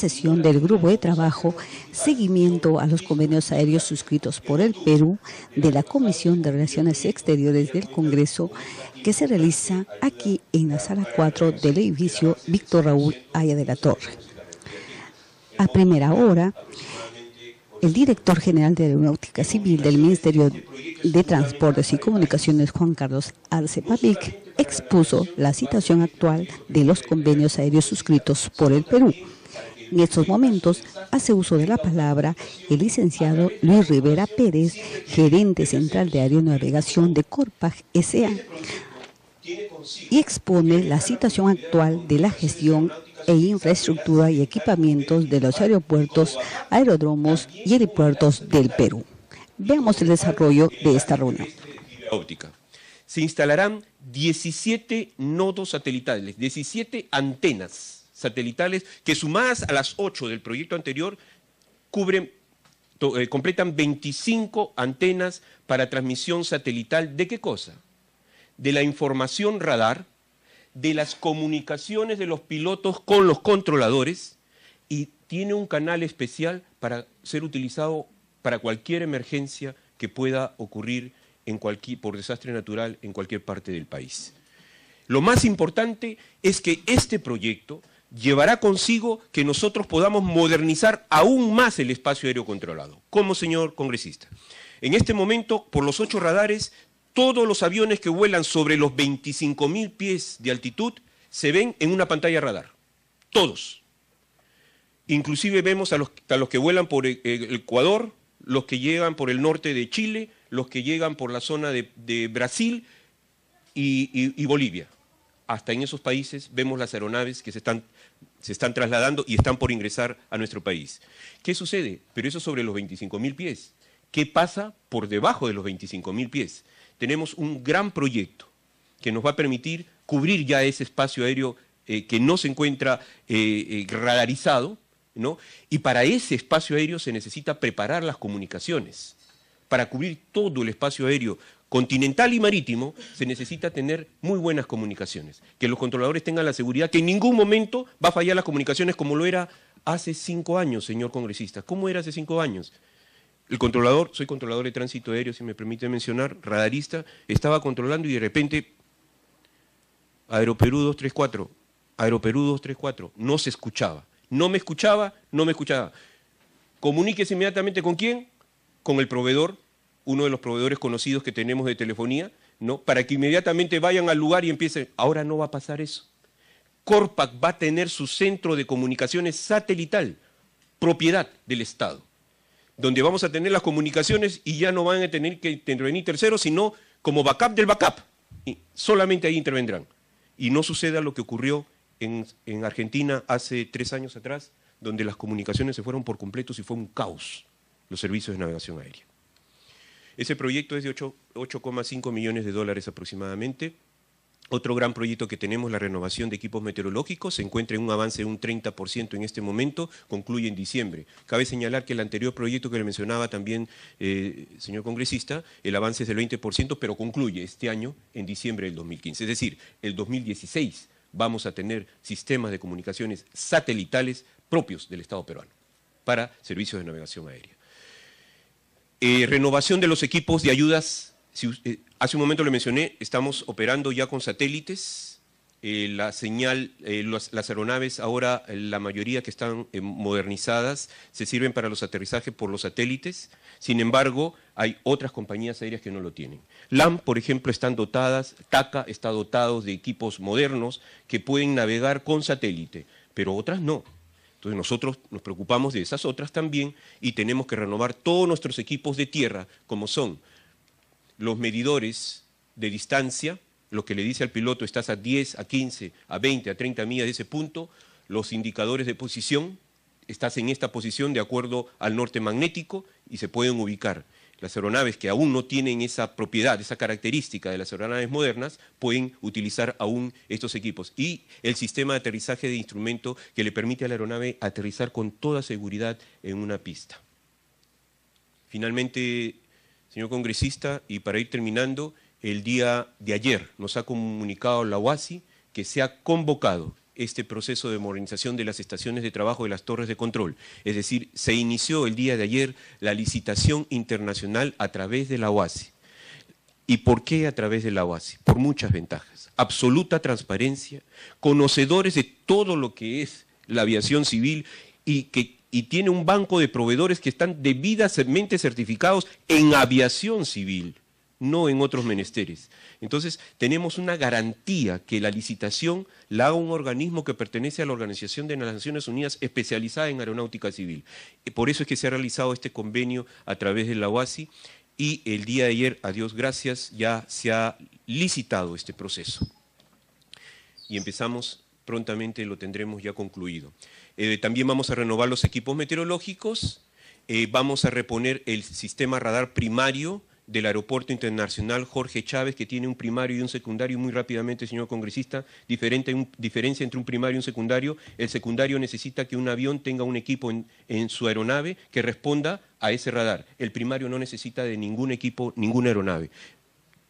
sesión del Grupo de Trabajo Seguimiento a los Convenios Aéreos suscritos por el Perú de la Comisión de Relaciones Exteriores del Congreso, que se realiza aquí en la Sala 4 del edificio Víctor Raúl Haya de la Torre. A primera hora, el director general de Aeronáutica Civil del Ministerio de Transportes y Comunicaciones, Juan Carlos Arce Papic, expuso la situación actual de los convenios aéreos suscritos por el Perú. En estos momentos hace uso de la palabra el licenciado Luis Rivera Pérez, gerente central de Aeronavegación de Corpag S.A., y expone la situación actual de la gestión e infraestructura y equipamientos de los aeropuertos, aeródromos y helipuertos del Perú. Veamos el desarrollo de esta reunión. Óptica. Se instalarán 17 nodos satelitales, 17 antenas satelitales que, sumadas a las 8 del proyecto anterior, completan 25 antenas para transmisión satelital. ¿De qué cosa? De la información radar, de las comunicaciones de los pilotos con los controladores, y tiene un canal especial para ser utilizado para cualquier emergencia que pueda ocurrir por desastre natural en cualquier parte del país. Lo más importante es que este proyecto llevará consigo que nosotros podamos modernizar aún más el espacio aéreo controlado. ¿Cómo, señor congresista? En este momento, por los 8 radares, todos los aviones que vuelan sobre los 25.000 pies de altitud se ven en una pantalla radar. Todos. Inclusive vemos a los que vuelan por el Ecuador, los que llegan por el norte de Chile, los que llegan por la zona de Brasil y Bolivia. Hasta en esos países vemos las aeronaves que se están trasladando y están por ingresar a nuestro país. ¿Qué sucede? Pero eso sobre los 25.000 pies. ¿Qué pasa por debajo de los 25.000 pies? Tenemos un gran proyecto que nos va a permitir cubrir ya ese espacio aéreo que no se encuentra radarizado, ¿no? Y para ese espacio aéreo se necesita preparar las comunicaciones. Para cubrir todo el espacio aéreo continental y marítimo se necesita tener muy buenas comunicaciones, que los controladores tengan la seguridad que en ningún momento va a fallar las comunicaciones como lo era hace 5 años, señor congresista. ¿Cómo era hace 5 años? El controlador, soy controlador de tránsito aéreo, si me permite mencionar, radarista, estaba controlando y de repente, Aeroperú 234, Aeroperú 234, no se escuchaba. No me escuchaba. Comuníquese inmediatamente ¿con quién? Con el proveedor, uno de los proveedores conocidos que tenemos de telefonía, ¿no? Para que inmediatamente vayan al lugar y empiecen. Ahora no va a pasar eso. Corpag va a tener su centro de comunicaciones satelital, propiedad del Estado, donde vamos a tener las comunicaciones y ya no van a tener que intervenir terceros, sino como backup del backup. Y solamente ahí intervendrán. Y no suceda lo que ocurrió en Argentina hace 3 años atrás, donde las comunicaciones se fueron por completo y fue un caos los servicios de navegación aérea. Ese proyecto es de 8,5 millones de dólares aproximadamente. Otro gran proyecto que tenemos, la renovación de equipos meteorológicos, se encuentra en un avance de un 30% en este momento, concluye en diciembre. Cabe señalar que el anterior proyecto que le mencionaba también, señor congresista, el avance es del 20%, pero concluye este año en diciembre del 2015. Es decir, el 2016 vamos a tener sistemas de comunicaciones satelitales propios del Estado peruano para servicios de navegación aérea. Renovación de los equipos de ayudas. Hace un momento le mencioné, estamos operando ya con satélites, la señal, las aeronaves ahora, la mayoría que están modernizadas, se sirven para los aterrizajes por los satélites. Sin embargo, hay otras compañías aéreas que no lo tienen. LAM, por ejemplo, están dotadas, TACA está dotado de equipos modernos que pueden navegar con satélite, pero otras no. Entonces nosotros nos preocupamos de esas otras también y tenemos que renovar todos nuestros equipos de tierra, como son los medidores de distancia, lo que le dice al piloto, estás a 10, a 15, a 20, a 30 millas de ese punto, los indicadores de posición, estás en esta posición de acuerdo al norte magnético y se pueden ubicar. Las aeronaves que aún no tienen esa propiedad, esa característica de las aeronaves modernas, pueden utilizar aún estos equipos. Y el sistema de aterrizaje de instrumento que le permite a la aeronave aterrizar con toda seguridad en una pista. Finalmente, señor congresista, y para ir terminando, el día de ayer nos ha comunicado la OASI que se ha convocado este proceso de modernización de las estaciones de trabajo de las torres de control. Es decir, se inició el día de ayer la licitación internacional a través de la OASI. ¿Y por qué a través de la OASI? Por muchas ventajas. Absoluta transparencia, conocedores de todo lo que es la aviación civil y tiene un banco de proveedores que están debidamente certificados en aviación civil, no en otros menesteres. Entonces, tenemos una garantía que la licitación la haga un organismo que pertenece a la Organización de las Naciones Unidas especializada en aeronáutica civil. Por eso es que se ha realizado este convenio a través de la OASI y el día de ayer, a Dios gracias, ya se ha licitado este proceso. Y empezamos, prontamente lo tendremos ya concluido. También vamos a renovar los equipos meteorológicos, vamos a reponer el sistema radar primario del Aeropuerto Internacional Jorge Chávez, que tiene un primario y un secundario. Muy rápidamente, señor congresista, diferencia entre un primario y un secundario. El secundario necesita que un avión tenga un equipo en su aeronave que responda a ese radar. El primario no necesita de ningún equipo, ninguna aeronave.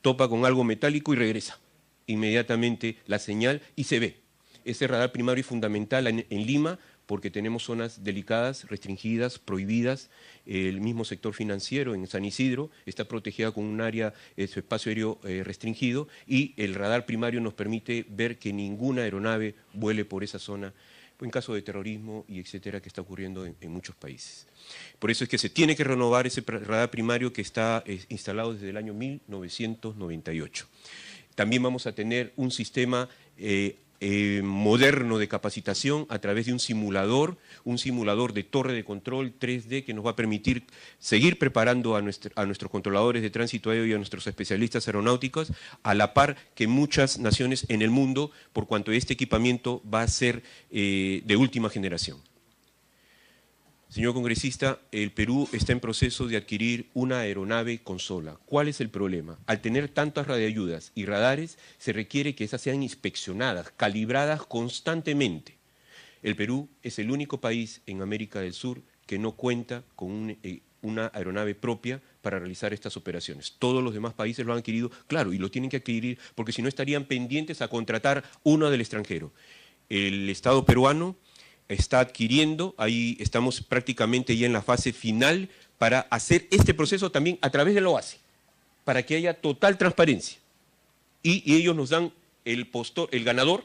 Topa con algo metálico y regresa inmediatamente la señal y se ve. Ese radar primario es fundamental en Lima, porque tenemos zonas delicadas, restringidas, prohibidas. El mismo sector financiero en San Isidro está protegida con un área, su espacio aéreo restringido, y el radar primario nos permite ver que ninguna aeronave vuele por esa zona, en caso de terrorismo y etcétera, que está ocurriendo en muchos países. Por eso es que se tiene que renovar ese radar primario que está instalado desde el año 1998. También vamos a tener un sistema moderno de capacitación a través de un simulador de torre de control 3D que nos va a permitir seguir preparando a nuestros controladores de tránsito aéreo y a nuestros especialistas aeronáuticos, a la par que muchas naciones en el mundo, por cuanto este equipamiento va a ser de última generación. Señor congresista, el Perú está en proceso de adquirir una aeronave consola. ¿Cuál es el problema? Al tener tantas radioayudas y radares, se requiere que esas sean inspeccionadas, calibradas constantemente. El Perú es el único país en América del Sur que no cuenta con una aeronave propia para realizar estas operaciones. Todos los demás países lo han adquirido, claro, y lo tienen que adquirir porque si no estarían pendientes a contratar uno del extranjero. El Estado peruano está adquiriendo, ahí estamos prácticamente ya en la fase final para hacer este proceso también a través de la OASI, para que haya total transparencia. Y ellos nos dan el ganador,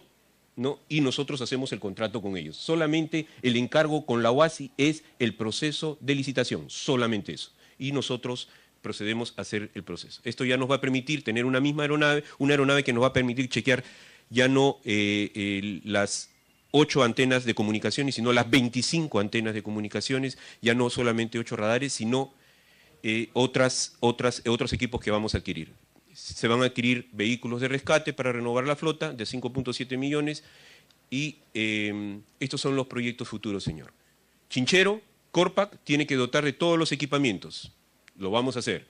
¿no? Y nosotros hacemos el contrato con ellos. Solamente el encargo con la OASI es el proceso de licitación, solamente eso. Y nosotros procedemos a hacer el proceso. Esto ya nos va a permitir tener una misma aeronave, una aeronave que nos va a permitir chequear ya no las 8 antenas de comunicaciones, sino las 25 antenas de comunicaciones, ya no solamente 8 radares, sino otros equipos que vamos a adquirir. Se van a adquirir vehículos de rescate para renovar la flota de 5.7 millones y estos son los proyectos futuros, señor. Chinchero, Corpac, tiene que dotar de todos los equipamientos, lo vamos a hacer.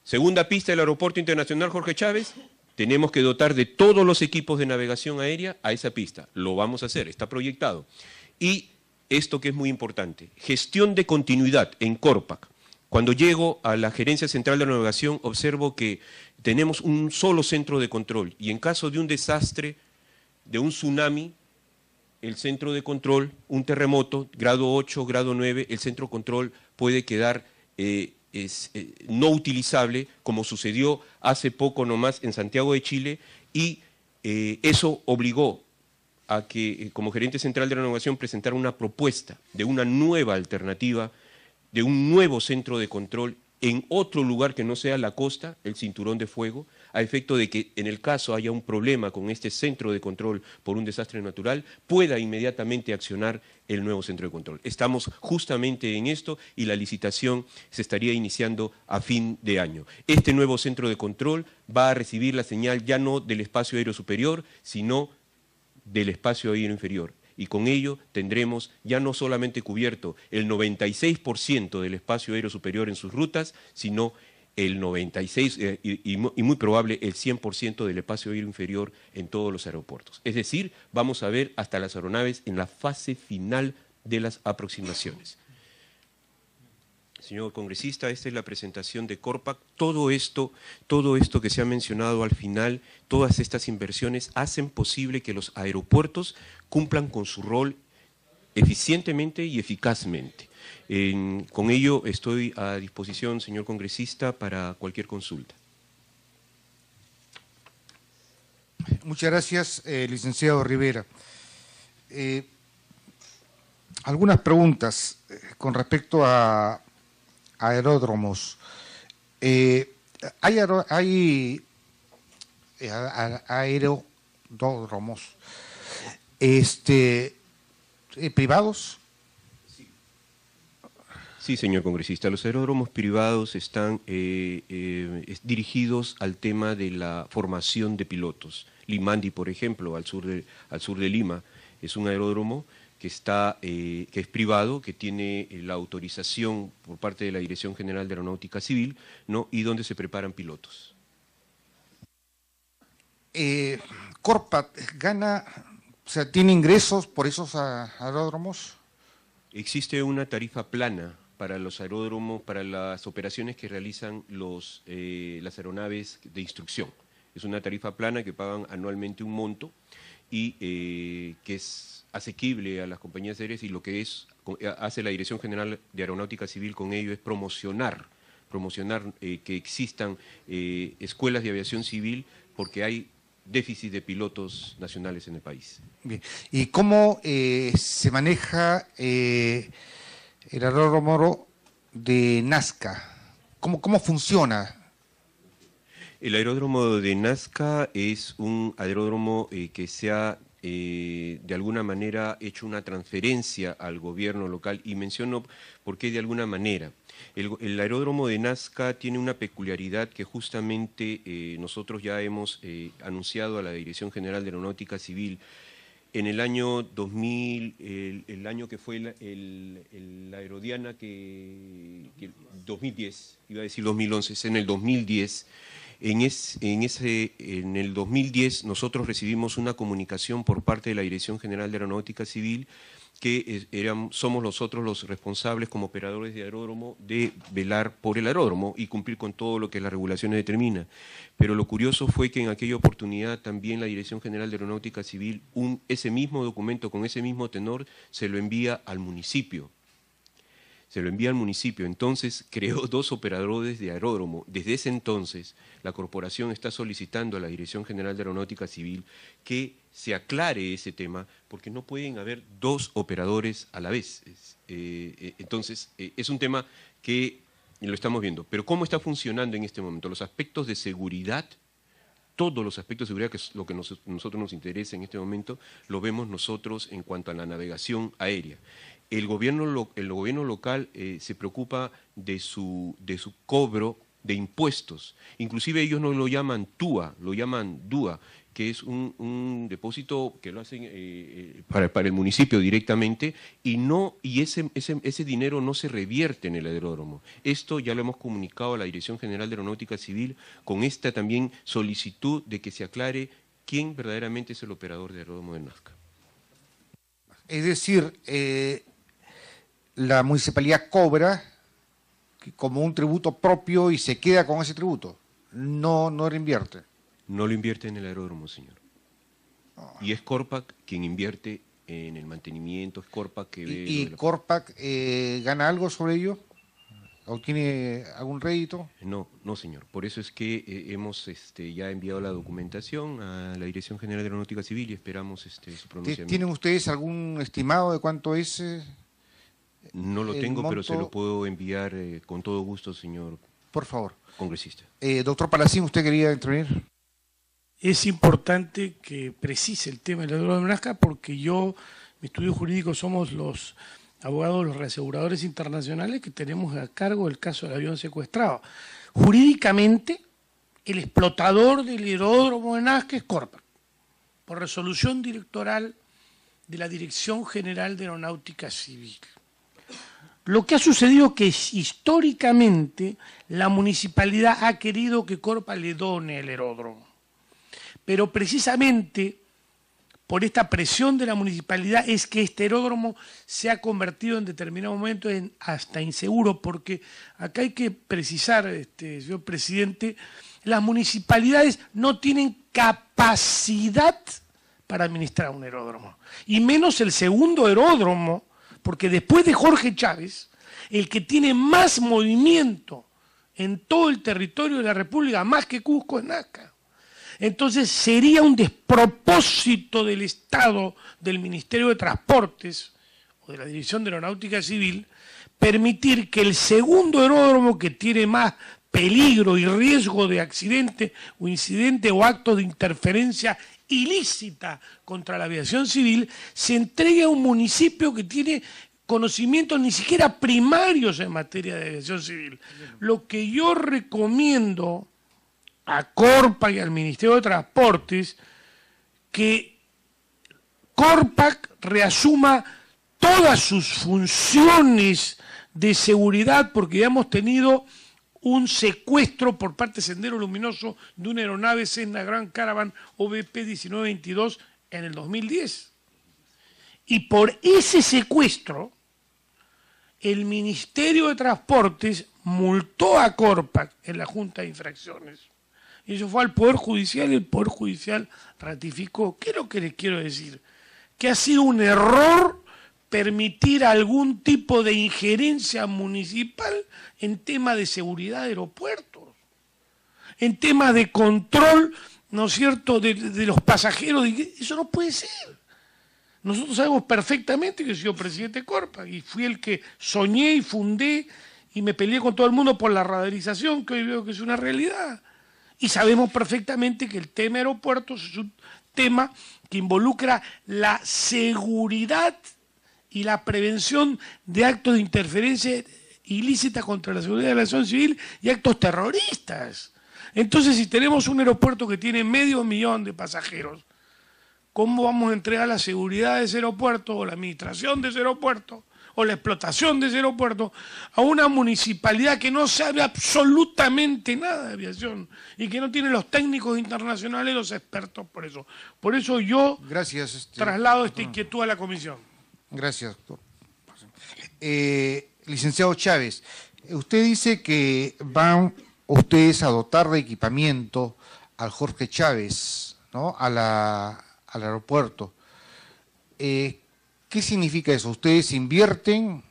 Segunda pista del Aeropuerto Internacional Jorge Chávez, tenemos que dotar de todos los equipos de navegación aérea a esa pista. Lo vamos a hacer, está proyectado. Y esto que es muy importante, gestión de continuidad en Corpac. Cuando llego a la Gerencia Central de Navegación, observo que tenemos un solo centro de control y en caso de un desastre, de un tsunami, el centro de control, un terremoto, grado 8, grado 9, el centro de control puede quedar no utilizable, como sucedió hace poco nomás en Santiago de Chile, y eso obligó a que, como gerente central de la navegación, presentara una propuesta de una nueva alternativa, de un nuevo centro de control en otro lugar que no sea la costa, el cinturón de fuego, a efecto de que en el caso haya un problema con este centro de control por un desastre natural, pueda inmediatamente accionar el nuevo centro de control. Estamos justamente en esto y la licitación se estaría iniciando a fin de año. Este nuevo centro de control va a recibir la señal ya no del espacio aéreo superior, sino del espacio aéreo inferior. Y con ello tendremos ya no solamente cubierto el 96% del espacio aéreo superior en sus rutas, sino el 96% y muy probable el 100% del espacio aéreo inferior en todos los aeropuertos. Es decir, vamos a ver hasta las aeronaves en la fase final de las aproximaciones. Señor congresista, esta es la presentación de Corpac. Todo esto que se ha mencionado al final, todas estas inversiones hacen posible que los aeropuertos cumplan con su rol eficientemente y eficazmente. Con ello estoy a disposición, señor congresista, para cualquier consulta. Muchas gracias, licenciado Rivera. Algunas preguntas con respecto a aeródromos. Hay aeródromos privados. Sí, señor congresista, los aeródromos privados están dirigidos al tema de la formación de pilotos. Limandi, por ejemplo, al sur de Lima, es un aeródromo que es privado, que tiene la autorización por parte de la Dirección General de Aeronáutica Civil, ¿no? Y donde se preparan pilotos. ¿Corpac gana, o sea, tiene ingresos por esos aeródromos? Existe una tarifa plana para los aeródromos, para las operaciones que realizan las aeronaves de instrucción. Es una tarifa plana que pagan anualmente un monto y que es asequible a las compañías aéreas, y lo que hace la Dirección General de Aeronáutica Civil con ello es promocionar que existan escuelas de aviación civil, porque hay déficit de pilotos nacionales en el país. Bien. ¿Y cómo se maneja el aeródromo de Nazca? ¿Cómo funciona? El aeródromo de Nazca es un aeródromo que se ha de alguna manera hecho una transferencia al gobierno local, y menciono por qué de alguna manera. El aeródromo de Nazca tiene una peculiaridad que justamente nosotros ya hemos anunciado a la Dirección General de Aeronáutica Civil. En el año 2000, el año que fue la Aerodiana, 2010, iba a decir 2011, es en el 2010, en el 2010 nosotros recibimos una comunicación por parte de la Dirección General de Aeronáutica Civil que somos nosotros los responsables como operadores de aeródromo de velar por el aeródromo y cumplir con todo lo que las regulaciones determinan. Pero lo curioso fue que en aquella oportunidad también la Dirección General de Aeronáutica Civil, ese mismo documento con ese mismo tenor, se lo envía al municipio. Entonces creó dos operadores de aeródromo. Desde ese entonces la corporación está solicitando a la Dirección General de Aeronáutica Civil que se aclare ese tema, porque no pueden haber dos operadores a la vez. Entonces es un tema que lo estamos viendo. Pero ¿cómo está funcionando en este momento? Los aspectos de seguridad, todos los aspectos de seguridad, que es lo que nosotros nos interesa en este momento, lo vemos nosotros en cuanto a la navegación aérea. El gobierno local se preocupa de su cobro de impuestos. Inclusive ellos no lo llaman TUA, lo llaman DUA, que es un depósito que lo hacen para el municipio directamente, y ese dinero no se revierte en el aeródromo. Esto ya lo hemos comunicado a la Dirección General de Aeronáutica Civil con esta también solicitud de que se aclare quién verdaderamente es el operador de aeródromo de Nazca. Es decir, la municipalidad cobra como un tributo propio y se queda con ese tributo, no reinvierte. No lo invierte en el aeródromo, señor. Y es Corpac quien invierte en el mantenimiento, es Corpac que ve... ¿Y Corpac gana algo sobre ello? ¿O tiene algún rédito? No, señor. Por eso es que hemos ya enviado la documentación a la Dirección General de Aeronáutica Civil y esperamos su pronunciamiento. ¿Tienen ustedes algún estimado de cuánto es? No lo tengo, monto, pero se lo puedo enviar con todo gusto, señor. Por favor. Congresista. Doctor Palacín, ¿usted quería intervenir? Es importante que precise el tema del aeródromo de Nazca, porque mi estudio jurídico somos los abogados, los reaseguradores internacionales que tenemos a cargo el caso del avión secuestrado. Jurídicamente, el explotador del aeródromo de Nazca es Corpac, por resolución directoral de la Dirección General de Aeronáutica Civil. Lo que ha sucedido es que históricamente la municipalidad ha querido que Corpac le done el aeródromo, pero precisamente por esta presión de la municipalidad es que este aeródromo se ha convertido en determinado momento en hasta inseguro, porque acá hay que precisar, señor presidente, las municipalidades no tienen capacidad para administrar un aeródromo, y menos el segundo aeródromo, porque después de Jorge Chávez, el que tiene más movimiento en todo el territorio de la República, más que Cusco, es Nazca. Entonces sería un despropósito del Estado, del Ministerio de Transportes o de la Dirección de Aeronáutica Civil, permitir que el segundo aeródromo, que tiene más peligro y riesgo de accidente o incidente o acto de interferencia ilícita contra la aviación civil, se entregue a un municipio que tiene conocimientos ni siquiera primarios en materia de aviación civil. Lo que yo recomiendo a Corpac y al Ministerio de Transportes, que Corpac reasuma todas sus funciones de seguridad, porque ya hemos tenido un secuestro por parte de Sendero Luminoso de una aeronave Cessna Grand Caravan OBP 1922 en el 2010. Y por ese secuestro, el Ministerio de Transportes multó a Corpac en la Junta de Infracciones. Y eso fue al Poder Judicial, y el Poder Judicial ratificó. ¿Qué es lo que les quiero decir? Que ha sido un error permitir algún tipo de injerencia municipal en temas de seguridad de aeropuertos, en temas de control, ¿no es cierto?, de los pasajeros. Eso no puede ser. Nosotros sabemos perfectamente que he sido presidente de Corpac y fui el que soñé y fundé y me peleé con todo el mundo por la radarización, que hoy veo que es una realidad. Y sabemos perfectamente que el tema de aeropuertos es un tema que involucra la seguridad y la prevención de actos de interferencia ilícita contra la seguridad de la aviación civil y actos terroristas. Entonces, si tenemos un aeropuerto que tiene 500.000 de pasajeros, ¿cómo vamos a entregar la seguridad de ese aeropuerto o la administración de ese aeropuerto o la explotación de ese aeropuerto a una municipalidad que no sabe absolutamente nada de aviación y que no tiene los técnicos internacionales, los expertos por eso? Por eso yo traslado esta inquietud a la comisión. Gracias, doctor. Licenciado Chávez, usted dice que van ustedes a dotar de equipamiento al Jorge Chávez, ¿no?, al aeropuerto. ¿Qué significa eso? ¿Ustedes invierten?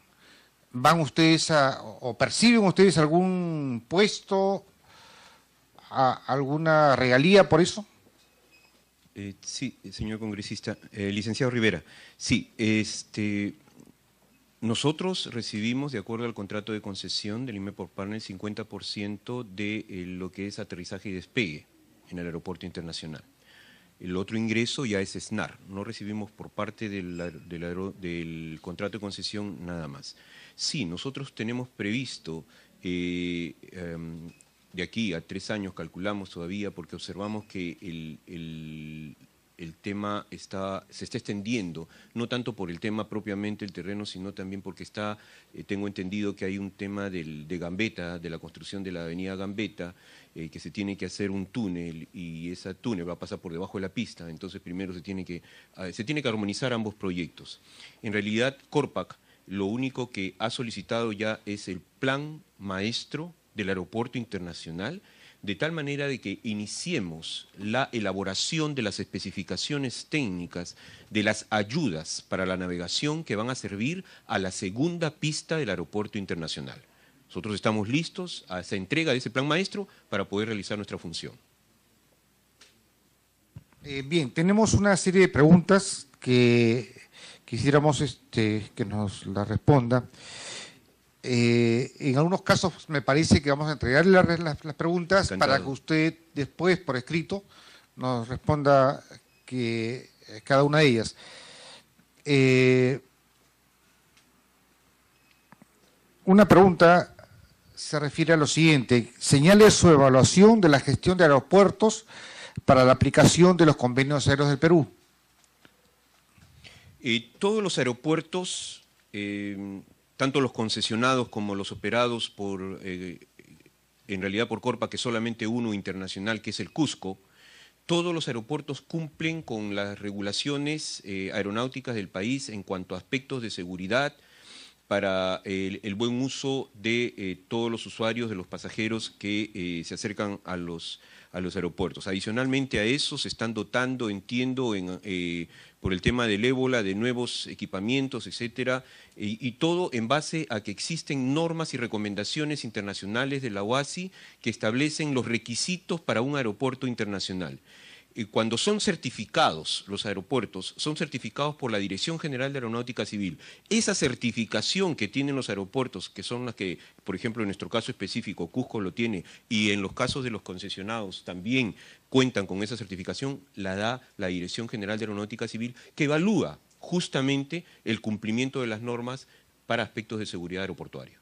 ¿Van ustedes o perciben ustedes algún puesto, alguna regalía por eso? Sí, señor congresista. Licenciado Rivera, sí, nosotros recibimos, de acuerdo al contrato de concesión del INMEPOR Partner, el 50% de lo que es aterrizaje y despegue en el aeropuerto internacional. El otro ingreso ya es SNAR, no recibimos por parte del contrato de concesión nada más. Sí, nosotros tenemos previsto, de aquí a 3 años calculamos todavía, porque observamos que el tema se está extendiendo, no tanto por el tema propiamente del terreno, sino también porque tengo entendido que hay un tema de Gambetta, de la construcción de la avenida Gambetta, que se tiene que hacer un túnel, y ese túnel va a pasar por debajo de la pista. Entonces primero se tiene que armonizar ambos proyectos. En realidad, Corpac lo único que ha solicitado ya es el plan maestro del aeropuerto internacional, de tal manera de que iniciemos la elaboración de las especificaciones técnicas de las ayudas para la navegación que van a servir a la segunda pista del aeropuerto internacional. Nosotros estamos listos a esa entrega de ese plan maestro para poder realizar nuestra función. Bien, tenemos una serie de preguntas que quisiéramos que nos las responda. En algunos casos me parece que vamos a entregarle las preguntas. Encantado. Para que usted después, por escrito, nos responda cada una de ellas. Una pregunta se refiere a lo siguiente: señale su evaluación de la gestión de aeropuertos para la aplicación de los convenios aéreos del Perú. Todos los aeropuertos, tanto los concesionados como los operados en realidad por Corpac, que solamente uno internacional, que es el Cusco, todos los aeropuertos cumplen con las regulaciones aeronáuticas del país en cuanto a aspectos de seguridad para el buen uso de todos los usuarios, de los pasajeros que se acercan a los aeropuertos. Adicionalmente a eso se están dotando, entiendo, por el tema del ébola, de nuevos equipamientos, etcétera, y todo en base a que existen normas y recomendaciones internacionales de la OASI que establecen los requisitos para un aeropuerto internacional. Cuando son certificados los aeropuertos, son certificados por la Dirección General de Aeronáutica Civil. Esa certificación que tienen los aeropuertos, que son las que, por ejemplo, en nuestro caso específico, Cusco lo tiene, y en los casos de los concesionados también cuentan con esa certificación, la da la Dirección General de Aeronáutica Civil, que evalúa justamente el cumplimiento de las normas para aspectos de seguridad aeroportuaria.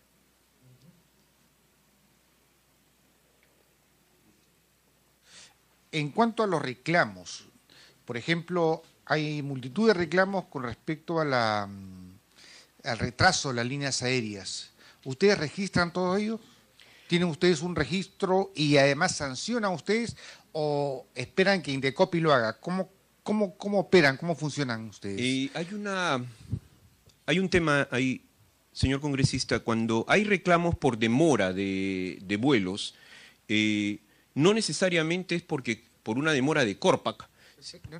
En cuanto a los reclamos, por ejemplo, hay multitud de reclamos con respecto a al retraso de las líneas aéreas. ¿Ustedes registran todo ello? ¿Tienen ustedes un registro y además sancionan ustedes o esperan que Indecopi lo haga? ¿Cómo operan? ¿Cómo funcionan ustedes? Hay un tema ahí, señor congresista, cuando hay reclamos por demora de vuelos, no necesariamente es por una demora de Corpac.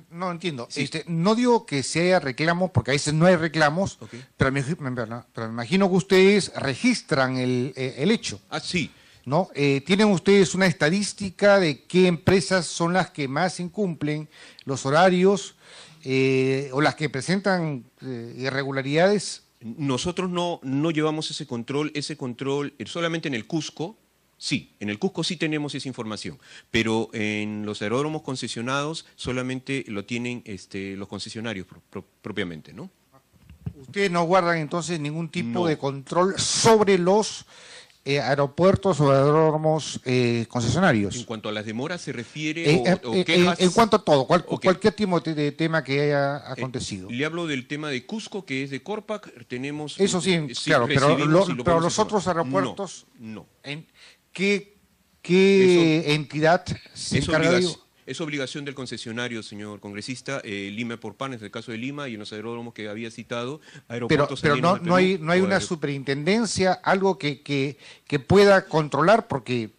No entiendo. Sí. No digo que se haya reclamos, porque a veces no hay reclamos, Okay. pero me imagino que ustedes registran el hecho, Ah, sí. ¿no? ¿Tienen ustedes una estadística de qué empresas son las que más incumplen los horarios o las que presentan irregularidades? Nosotros no llevamos ese control solamente en el Cusco. Sí, en el Cusco sí tenemos esa información, pero en los aeródromos concesionados solamente lo tienen los concesionarios propiamente, ¿no? ¿Ustedes no guardan entonces ningún tipo No. de control sobre los aeropuertos o aeródromos concesionarios? En cuanto a las demoras se refiere o quejas. En cuanto a todo, Ok. cualquier tipo de tema que haya acontecido. Le hablo del tema de Cusco, que es de Corpac, tenemos... Eso sí, claro, pero recibimos y lo pero podemos los otros informar. aeropuertos, No. ¿qué entidad se encarga de ello? Es obligación del concesionario, señor congresista, Lima por Pan, en el caso de Lima, y en los aeródromos que había citado, Pero aeropuertos no, andinos no hay del Perú, una superintendencia, algo que pueda controlar, porque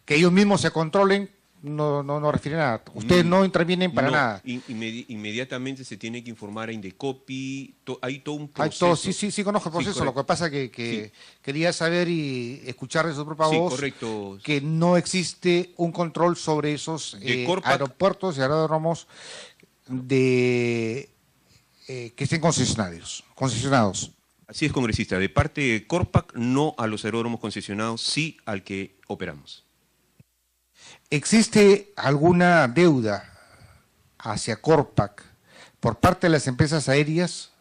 que ellos mismos se controlen no refiere a nada. Ustedes no intervienen para No, nada. Inmediatamente se tiene que informar a Indecopi, hay todo un Hay proceso. todo, sí conozco el Sí, proceso. Lo que correcto. pasa que quería saber y escuchar de su propia Sí, voz correcto. que no existe un control sobre esos De Corpac. aeropuertos y aeródromos que estén concesionados. Así es, congresista. De parte de Corpac, no a los aeródromos concesionados, sí al que operamos. ¿Existe alguna deuda hacia Corpac por parte de las empresas aéreas?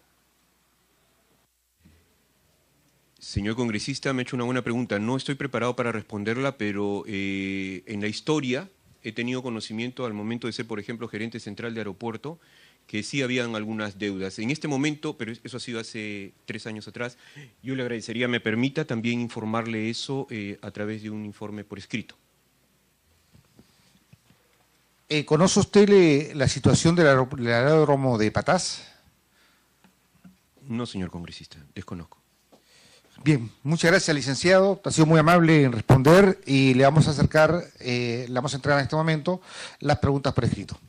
Señor congresista, me ha hecho una buena pregunta. No estoy preparado para responderla, pero en la historia he tenido conocimiento al momento de ser, por ejemplo, gerente central de aeropuerto, que sí habían algunas deudas. En este momento, pero eso ha sido hace 3 años atrás, yo le agradecería, me permita también informarle eso a través de un informe por escrito. ¿Conoce usted la situación del aeródromo de Patás? No, señor congresista, desconozco. Bien, muchas gracias, licenciado. Ha sido muy amable en responder y le vamos a le vamos a entregar en este momento las preguntas por escrito.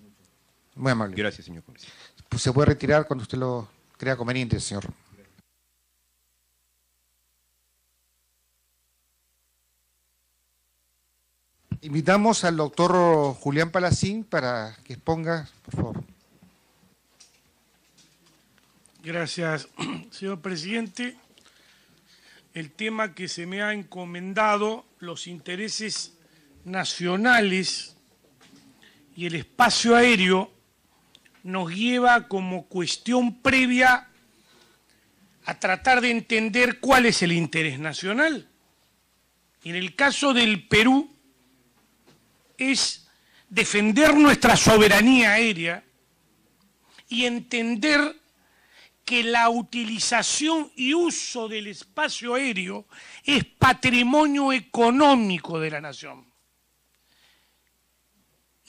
Muy amable. Gracias, señor congresista. Pues se puede retirar cuando usted lo crea conveniente, señor. Invitamos al doctor Julián Palacín para que exponga, por favor. Gracias, señor presidente. El tema que se me ha encomendado, los intereses nacionales y el espacio aéreo, nos lleva como cuestión previa a tratar de entender cuál es el interés nacional. Y en el caso del Perú, es defender nuestra soberanía aérea y entender que la utilización y uso del espacio aéreo es patrimonio económico de la nación.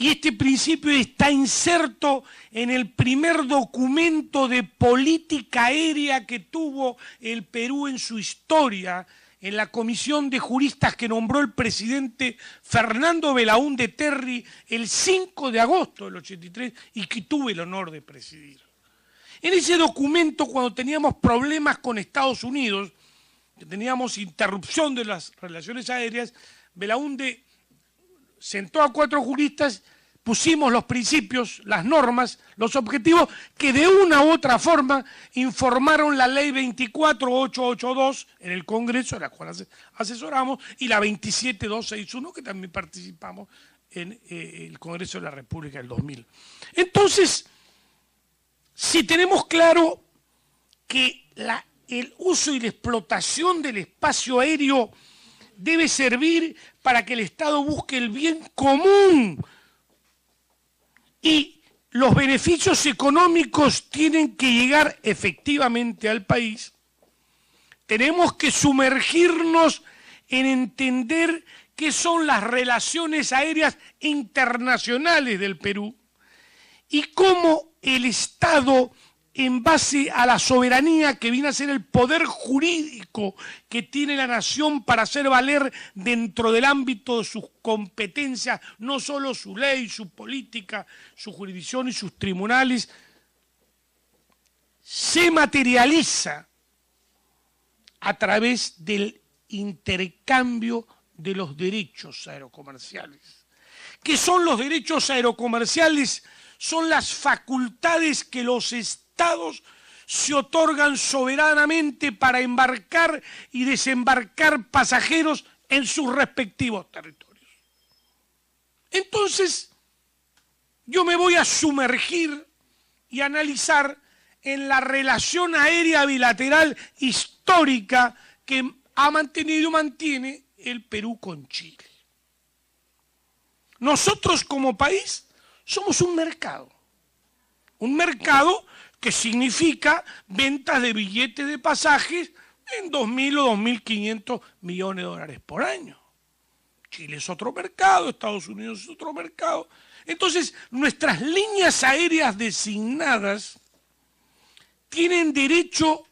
Y este principio está inserto en el primer documento de política aérea que tuvo el Perú en su historia, en la comisión de juristas que nombró el presidente Fernando Belaúnde Terry el 5 de agosto del 83 y que tuve el honor de presidir. En ese documento, cuando teníamos problemas con Estados Unidos, que teníamos interrupción de las relaciones aéreas, Belaúnde sentó a 4 juristas, pusimos los principios, las normas, los objetivos que de una u otra forma informaron la ley 24882 en el Congreso, de la cual asesoramos, y la 27261, que también participamos en el Congreso de la República del 2000. Entonces, si tenemos claro que el uso y la explotación del espacio aéreo debe servir para que el Estado busque el bien común y los beneficios económicos tienen que llegar efectivamente al país, tenemos que sumergirnos en entender qué son las relaciones aéreas internacionales del Perú y cómo el Estado, en base a la soberanía que viene a ser el poder jurídico que tiene la nación para hacer valer dentro del ámbito de sus competencias, no solo su ley, su política, su jurisdicción y sus tribunales, se materializa a través del intercambio de los derechos aerocomerciales. ¿Qué son los derechos aerocomerciales? Son las facultades que los estados se otorgan soberanamente para embarcar y desembarcar pasajeros en sus respectivos territorios. Entonces, yo me voy a sumergir y analizar en la relación aérea bilateral histórica que ha mantenido y mantiene el Perú con Chile. Nosotros como país somos un mercado que significa ventas de billetes de pasajes en 2.000 o 2.500 millones de dólares por año. Chile es otro mercado, Estados Unidos es otro mercado. Entonces, nuestras líneas aéreas designadas tienen derecho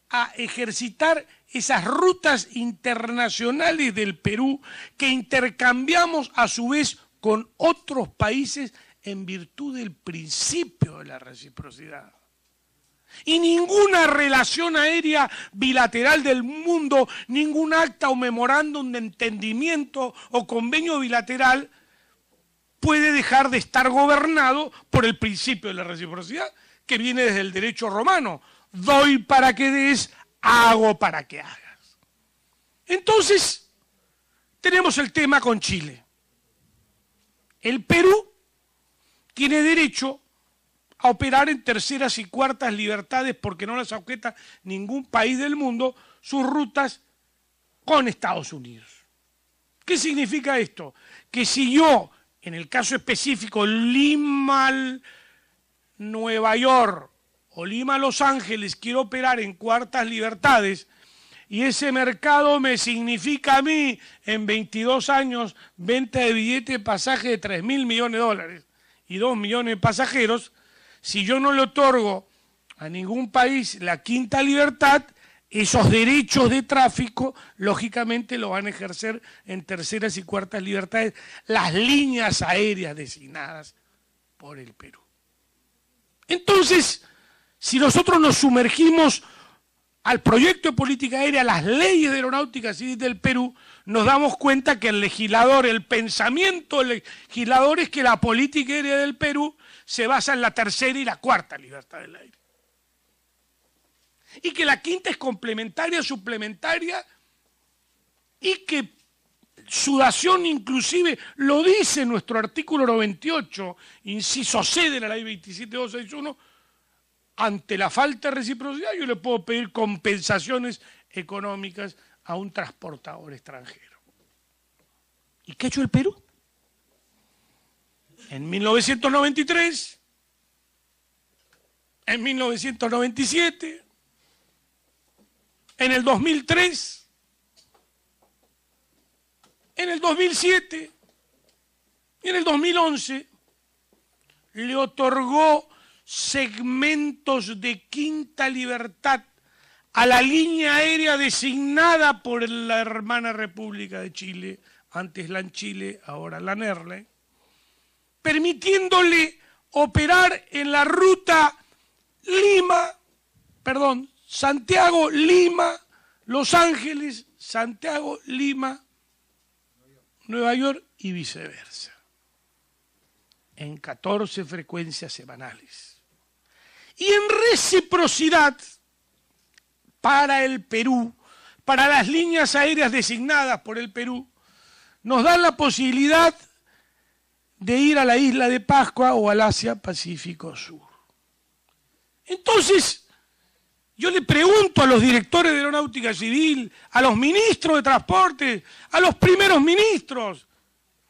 a ejercitar esas rutas internacionales del Perú que intercambiamos a su vez con otros países en virtud del principio de la reciprocidad. Y ninguna relación aérea bilateral del mundo, ningún acta o memorándum de entendimiento o convenio bilateral puede dejar de estar gobernado por el principio de la reciprocidad, que viene desde el derecho romano. Doy para que des, hago para que hagas. Entonces, tenemos el tema con Chile. El Perú tiene derecho a operar en terceras y cuartas libertades porque no las objeta ningún país del mundo sus rutas con Estados Unidos. ¿Qué significa esto? Que si yo, en el caso específico, Lima, Nueva York o Lima, Los Ángeles, quiero operar en cuartas libertades y ese mercado me significa a mí en 22 años venta de billete de pasaje de 3.000 millones de dólares y 2 millones de pasajeros, si yo no le otorgo a ningún país la quinta libertad, esos derechos de tráfico, lógicamente, lo van a ejercer en terceras y cuartas libertades las líneas aéreas designadas por el Perú. Entonces, si nosotros nos sumergimos al proyecto de política aérea, a las leyes de aeronáutica civil del Perú, nos damos cuenta que el legislador, el pensamiento del legislador es que la política aérea del Perú se basa en la tercera y la cuarta libertad del aire. Y que la quinta es complementaria, suplementaria, y que su dación inclusive lo dice nuestro artículo 98, inciso C de la ley 27261, ante la falta de reciprocidad yo le puedo pedir compensaciones económicas a un transportador extranjero. ¿Y qué ha hecho el Perú? En 1993, en 1997, en el 2003, en el 2007 y en el 2011 le otorgó segmentos de Quinta Libertad a la línea aérea designada por la hermana República de Chile, antes LAN-Chile, ahora LAN-Airlines, permitiéndole operar en la ruta Santiago-Lima, Los Ángeles, Santiago-Lima, Nueva York y viceversa, en 14 frecuencias semanales. Y en reciprocidad, para el Perú, para las líneas aéreas designadas por el Perú, nos dan la posibilidad de ir a la isla de Pascua o al Asia-Pacífico Sur. Entonces, yo le pregunto a los directores de Aeronáutica Civil, a los ministros de Transporte, a los primeros ministros,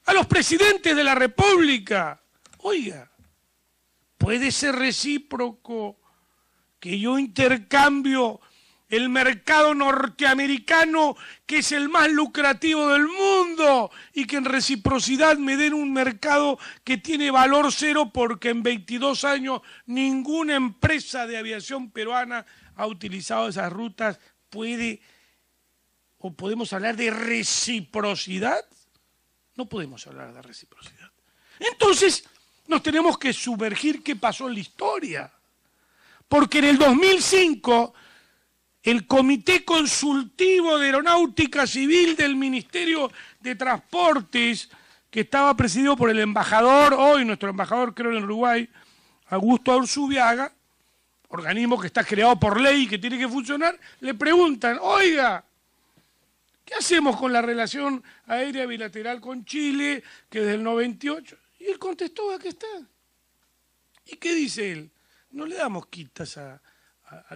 a los presidentes de la República, oiga, ¿puede ser recíproco que yo intercambio el mercado norteamericano, que es el más lucrativo del mundo, y que en reciprocidad me den un mercado que tiene valor cero porque en 22 años ninguna empresa de aviación peruana ha utilizado esas rutas? ¿Puede o podemos hablar de reciprocidad? No podemos hablar de reciprocidad. Entonces nos tenemos que sumergir qué pasó en la historia. Porque en el 2005... el Comité Consultivo de Aeronáutica Civil del Ministerio de Transportes, que estaba presidido por el embajador, hoy nuestro embajador creo en Uruguay, Augusto Arzubiaga, organismo que está creado por ley y que tiene que funcionar, le preguntan, oiga, ¿qué hacemos con la relación aérea bilateral con Chile, que desde el 98? Y él contestó, aquí está. ¿Y qué dice él? No le damos quitas a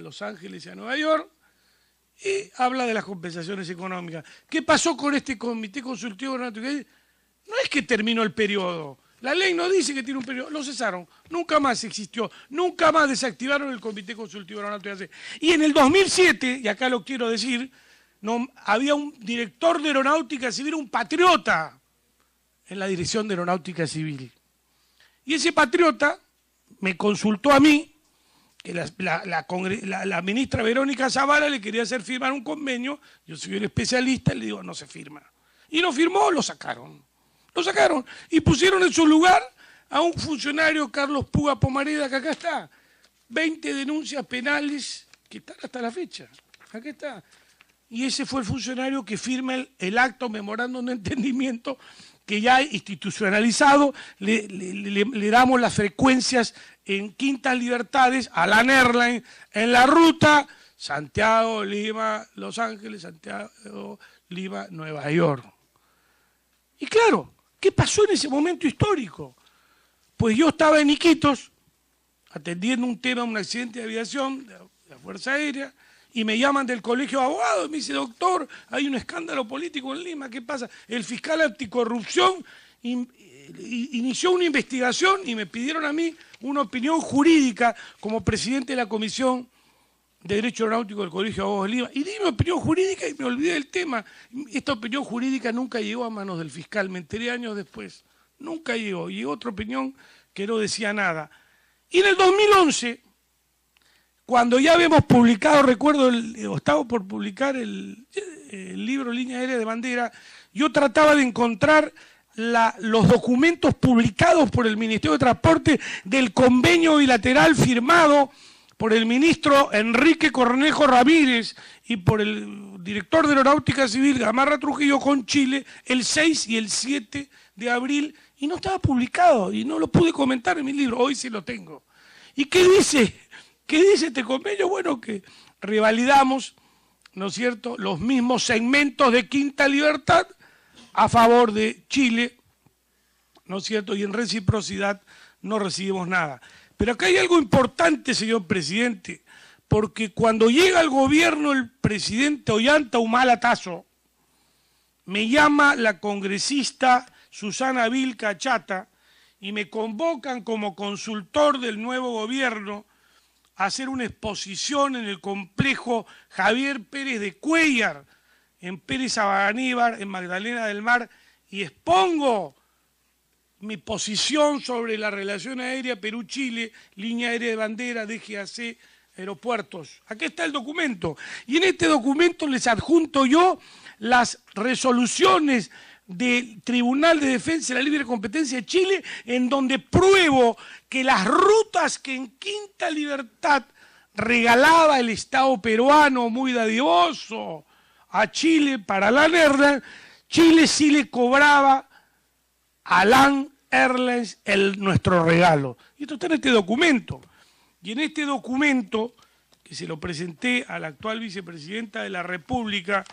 Los Ángeles y a Nueva York, y habla de las compensaciones económicas. ¿Qué pasó con este Comité Consultivo Aeronáutico? No es que terminó el periodo, la ley no dice que tiene un periodo, lo cesaron, nunca más existió, nunca más desactivaron el Comité Consultivo Aeronáutico. Y en el 2007, y acá lo quiero decir, no, había un director de Aeronáutica Civil, un patriota, en la Dirección de Aeronáutica Civil. Y ese patriota me consultó a mí, que la ministra Verónica Zavala le quería hacer firmar un convenio, yo soy el especialista, y le digo, no se firma. Y no firmó, lo sacaron. Lo sacaron y pusieron en su lugar a un funcionario, Carlos Puga Pomareda, que acá está. 20 denuncias penales que están hasta la fecha. Aquí está. Y ese fue el funcionario que firma el acto memorándum de entendimiento que ya institucionalizado, le damos las frecuencias en Quintas Libertades a LAN-Airlines en la ruta Santiago, Lima, Los Ángeles, Santiago, Lima, Nueva York. Y claro, ¿qué pasó en ese momento histórico? Pues yo estaba en Iquitos atendiendo un tema, un accidente de aviación de la Fuerza Aérea, y me llaman del colegio de abogados, me dice, doctor, hay un escándalo político en Lima, ¿qué pasa? El fiscal anticorrupción inició una investigación y me pidieron a mí una opinión jurídica como presidente de la Comisión de Derecho Aeronáutico del Colegio de Abogados de Lima. Y di mi opinión jurídica y me olvidé del tema. Esta opinión jurídica nunca llegó a manos del fiscal, me enteré años después. Nunca llegó. Llegó otra opinión que no decía nada. Y en el 2011... cuando ya habíamos publicado, recuerdo, estaba por publicar el libro Línea Aérea de Bandera, yo trataba de encontrar los documentos publicados por el Ministerio de Transporte del convenio bilateral firmado por el ministro Enrique Cornejo Ramírez y por el director de Aeronáutica Civil, Gamarra Trujillo, con Chile, el 6 y el 7 de abril, y no estaba publicado, y no lo pude comentar en mi libro, hoy sí lo tengo. ¿Y qué dice? ¿Qué dice este convenio? Bueno, que revalidamos, ¿no es cierto?, los mismos segmentos de Quinta Libertad a favor de Chile, ¿no es cierto?, y en reciprocidad no recibimos nada. Pero acá hay algo importante, señor presidente, porque cuando llega al gobierno el presidente Ollanta Humala Tazo, me llama la congresista Susana Vilca Chata y me convocan como consultor del nuevo gobierno a hacer una exposición en el complejo Javier Pérez de Cuéllar, en Pérez Abaganíbar, en Magdalena del Mar, y expongo mi posición sobre la relación aérea Perú-Chile, línea aérea de bandera, DGAC, aeropuertos. Aquí está el documento. Y en este documento les adjunto yo las resoluciones del Tribunal de Defensa de la Libre Competencia de Chile, en donde pruebo que las rutas que en Quinta Libertad regalaba el Estado peruano, muy dadivoso, a Chile para LAN Airlines, Chile sí le cobraba a LAN Airlines nuestro regalo. Y esto está en este documento. Y en este documento, que se lo presenté a la actual vicepresidenta de la República,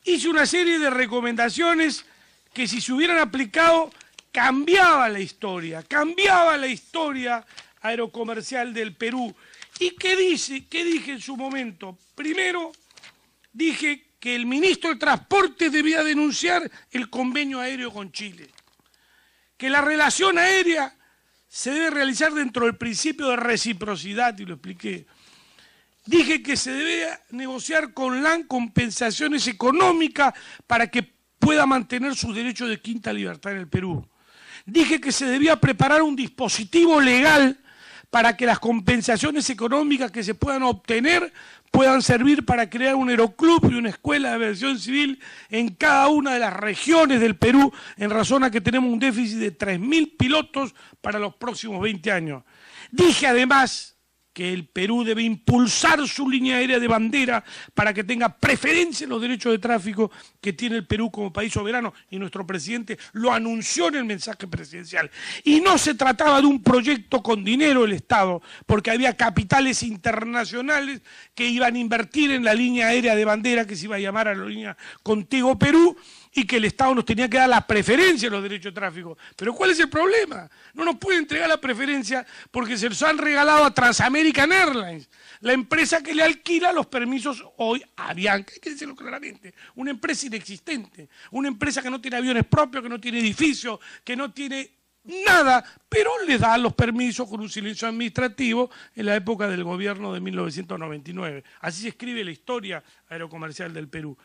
hice una serie de recomendaciones que si se hubieran aplicado cambiaba la historia aerocomercial del Perú. ¿Y qué dije en su momento? Primero, dije que el ministro de Transporte debía denunciar el convenio aéreo con Chile, que la relación aérea se debe realizar dentro del principio de reciprocidad, y lo expliqué. Dije que se debe negociar con LAN compensaciones económicas para que pueda mantener sus derechos de quinta libertad en el Perú. Dije que se debía preparar un dispositivo legal para que las compensaciones económicas que se puedan obtener puedan servir para crear un aeroclub y una escuela de aviación civil en cada una de las regiones del Perú, en razón a que tenemos un déficit de 3.000 pilotos para los próximos 20 años. Dije además que el Perú debe impulsar su línea aérea de bandera para que tenga preferencia en los derechos de tráfico que tiene el Perú como país soberano, y nuestro presidente lo anunció en el mensaje presidencial. Y no se trataba de un proyecto con dinero del Estado, porque había capitales internacionales que iban a invertir en la línea aérea de bandera que se iba a llamar a la línea Contigo Perú, y que el Estado nos tenía que dar la preferencia en los derechos de tráfico. Pero ¿cuál es el problema? No nos puede entregar la preferencia porque se los han regalado a Transamerican Airlines, la empresa que le alquila los permisos hoy a Avianca, hay que decirlo claramente, una empresa inexistente, una empresa que no tiene aviones propios, que no tiene edificios, que no tiene nada, pero le da los permisos con un silencio administrativo en la época del gobierno de 1999. Así se escribe la historia aerocomercial del Perú.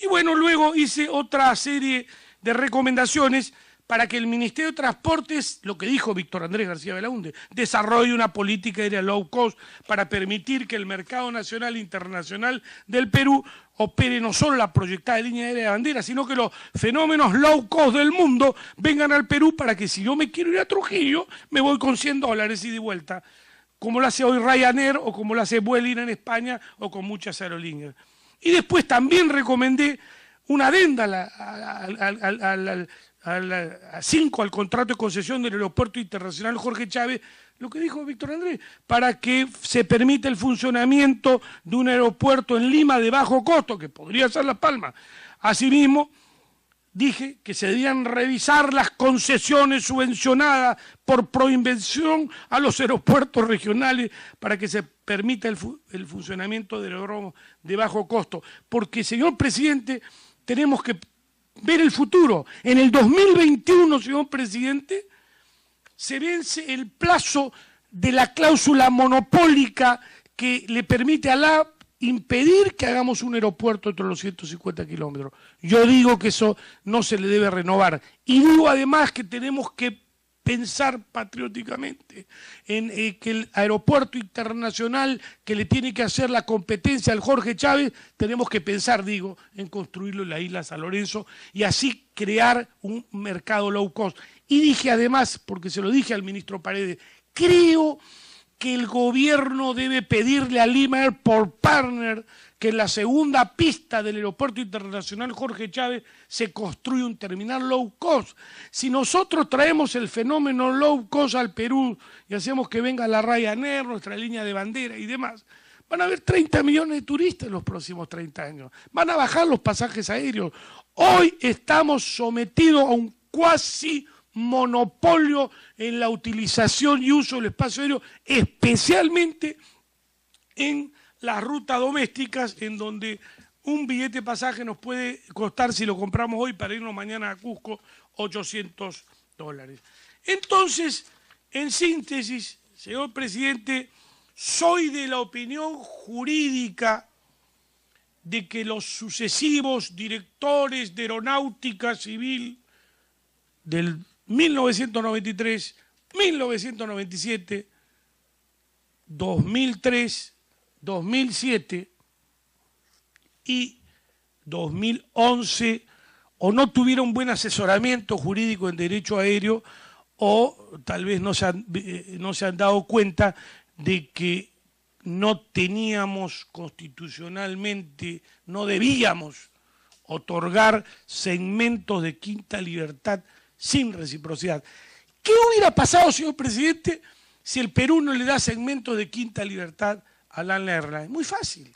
Y bueno, luego hice otra serie de recomendaciones para que el Ministerio de Transportes, lo que dijo Víctor Andrés García Belaúnde, desarrolle una política aérea low cost para permitir que el mercado nacional e internacional del Perú opere no solo la proyectada línea aérea de bandera, sino que los fenómenos low cost del mundo vengan al Perú, para que si yo me quiero ir a Trujillo, me voy con $100 ida y vuelta, como lo hace hoy Ryanair o como lo hace Vueling en España o con muchas aerolíneas. Y después también recomendé una adenda al contrato de concesión del Aeropuerto Internacional Jorge Chávez, lo que dijo Víctor Andrés, para que se permita el funcionamiento de un aeropuerto en Lima de bajo costo, que podría ser La Palma. Asimismo, dije que se debían revisar las concesiones subvencionadas por proinvención a los aeropuertos regionales para que se permita el funcionamiento del aeródromo de bajo costo. Porque, señor presidente, tenemos que ver el futuro. En el 2021, señor presidente, se vence el plazo de la cláusula monopólica que le permite a la impedir que hagamos un aeropuerto entre los 150 kilómetros. Yo digo que eso no se le debe renovar. Y digo además que tenemos que pensar patrióticamente en que el aeropuerto internacional que le tiene que hacer la competencia al Jorge Chávez, tenemos que pensar, digo, en construirlo en la isla San Lorenzo y así crear un mercado low cost. Y dije además, porque se lo dije al ministro Paredes, creo que el gobierno debe pedirle a Lima Airport Partner que en la segunda pista del Aeropuerto Internacional Jorge Chávez se construya un terminal low cost. Si nosotros traemos el fenómeno low cost al Perú y hacemos que venga la Ryanair, nuestra línea de bandera y demás, van a haber 30 millones de turistas en los próximos 30 años. Van a bajar los pasajes aéreos. Hoy estamos sometidos a un cuasi monopolio en la utilización y uso del espacio aéreo, especialmente en las rutas domésticas, en donde un billete de pasaje nos puede costar, si lo compramos hoy para irnos mañana a Cusco, $800. Entonces, en síntesis, señor presidente, soy de la opinión jurídica de que los sucesivos directores de aeronáutica civil del 1993, 1997, 2003, 2007 y 2011 o no tuvieron buen asesoramiento jurídico en derecho aéreo o tal vez no se han dado cuenta de que no teníamos constitucionalmente, no debíamos otorgar segmentos de quinta libertad sin reciprocidad. ¿Qué hubiera pasado, señor presidente, si el Perú no le da segmentos de quinta libertad a LAN Airlines? Muy fácil.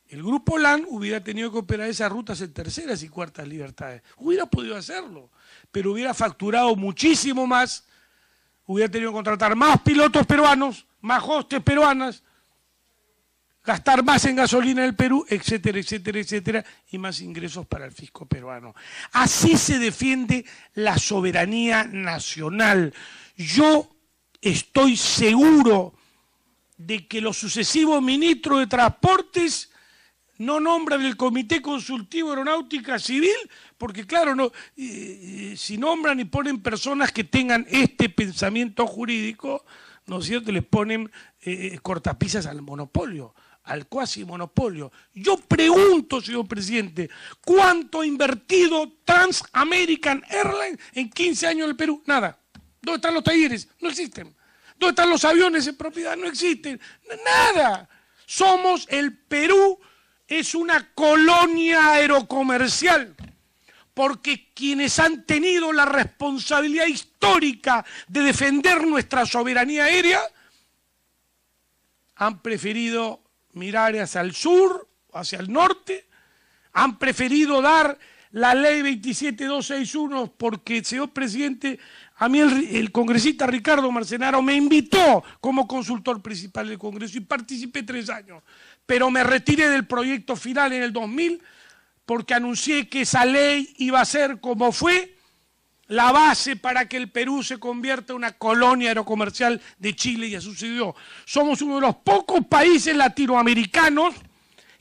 El grupo LAN hubiera tenido que operar esas rutas en terceras y cuartas libertades. Hubiera podido hacerlo, pero hubiera facturado muchísimo más, hubiera tenido que contratar más pilotos peruanos, más hostes peruanas, gastar más en gasolina en el Perú, etcétera, etcétera, etcétera, y más ingresos para el fisco peruano. Así se defiende la soberanía nacional. Yo estoy seguro de que los sucesivos ministros de Transportes no nombran el Comité Consultivo Aeronáutica Civil, porque claro, no, si nombran y ponen personas que tengan este pensamiento jurídico, ¿no es cierto?, les ponen cortapisas al monopolio, al cuasi monopolio. Yo pregunto, señor presidente, ¿cuánto ha invertido Trans American Airlines en 15 años en el Perú? Nada. ¿Dónde están los talleres? No existen. ¿Dónde están los aviones en propiedad? No existen. Nada. El Perú es una colonia aerocomercial, porque quienes han tenido la responsabilidad histórica de defender nuestra soberanía aérea han preferido mirar hacia el sur, hacia el norte, han preferido dar la ley 27261 porque, señor presidente, a mí el congresista Ricardo Marcenaro me invitó como consultor principal del Congreso y participé 3 años, pero me retiré del proyecto final en el 2000 porque anuncié que esa ley iba a ser, como fue, la base para que el Perú se convierta en una colonia aerocomercial de Chile, y así sucedió. Somos uno de los pocos países latinoamericanos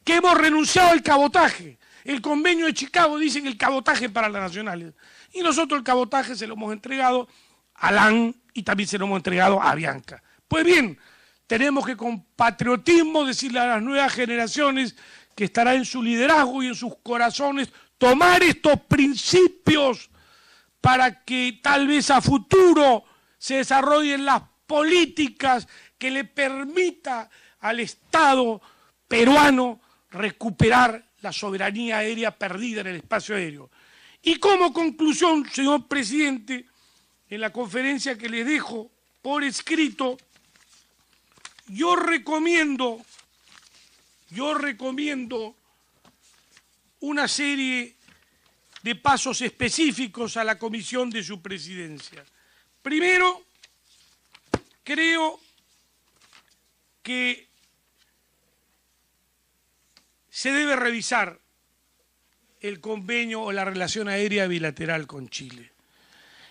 que hemos renunciado al cabotaje. El convenio de Chicago dice que el cabotaje para las nacionales. Y nosotros el cabotaje se lo hemos entregado a LAN y también se lo hemos entregado a Avianca. Pues bien, tenemos que con patriotismo decirle a las nuevas generaciones que estará en su liderazgo y en sus corazones tomar estos principios para que tal vez a futuro se desarrollen las políticas que le permita al Estado peruano recuperar la soberanía aérea perdida en el espacio aéreo. Y como conclusión, señor presidente, en la conferencia que les dejo por escrito, yo recomiendo una serie de pasos específicos a la comisión de su presidencia. Primero, creo que se debe revisar el convenio o la relación aérea bilateral con Chile.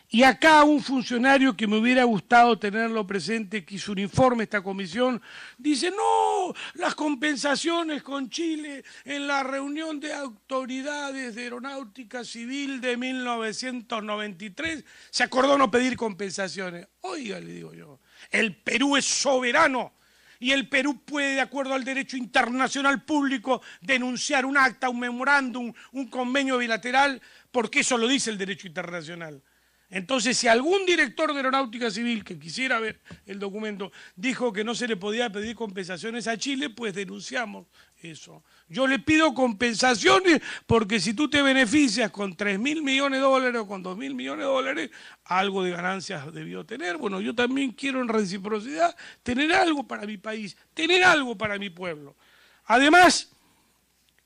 Y acá un funcionario que me hubiera gustado tenerlo presente, que hizo un informe a esta comisión, dice, no, las compensaciones con Chile en la reunión de autoridades de aeronáutica civil de 1993, se acordó no pedir compensaciones. Oiga, le digo yo, el Perú es soberano y el Perú puede, de acuerdo al derecho internacional público, denunciar un acta, un memorándum, un convenio bilateral, porque eso lo dice el derecho internacional. Entonces, si algún director de Aeronáutica Civil que quisiera ver el documento dijo que no se le podía pedir compensaciones a Chile, pues denunciamos eso. Yo le pido compensaciones porque si tú te beneficias con 3.000 millones de dólares o con 2.000 millones de dólares, algo de ganancias debió tener. Bueno, yo también quiero en reciprocidad tener algo para mi país, tener algo para mi pueblo. Además,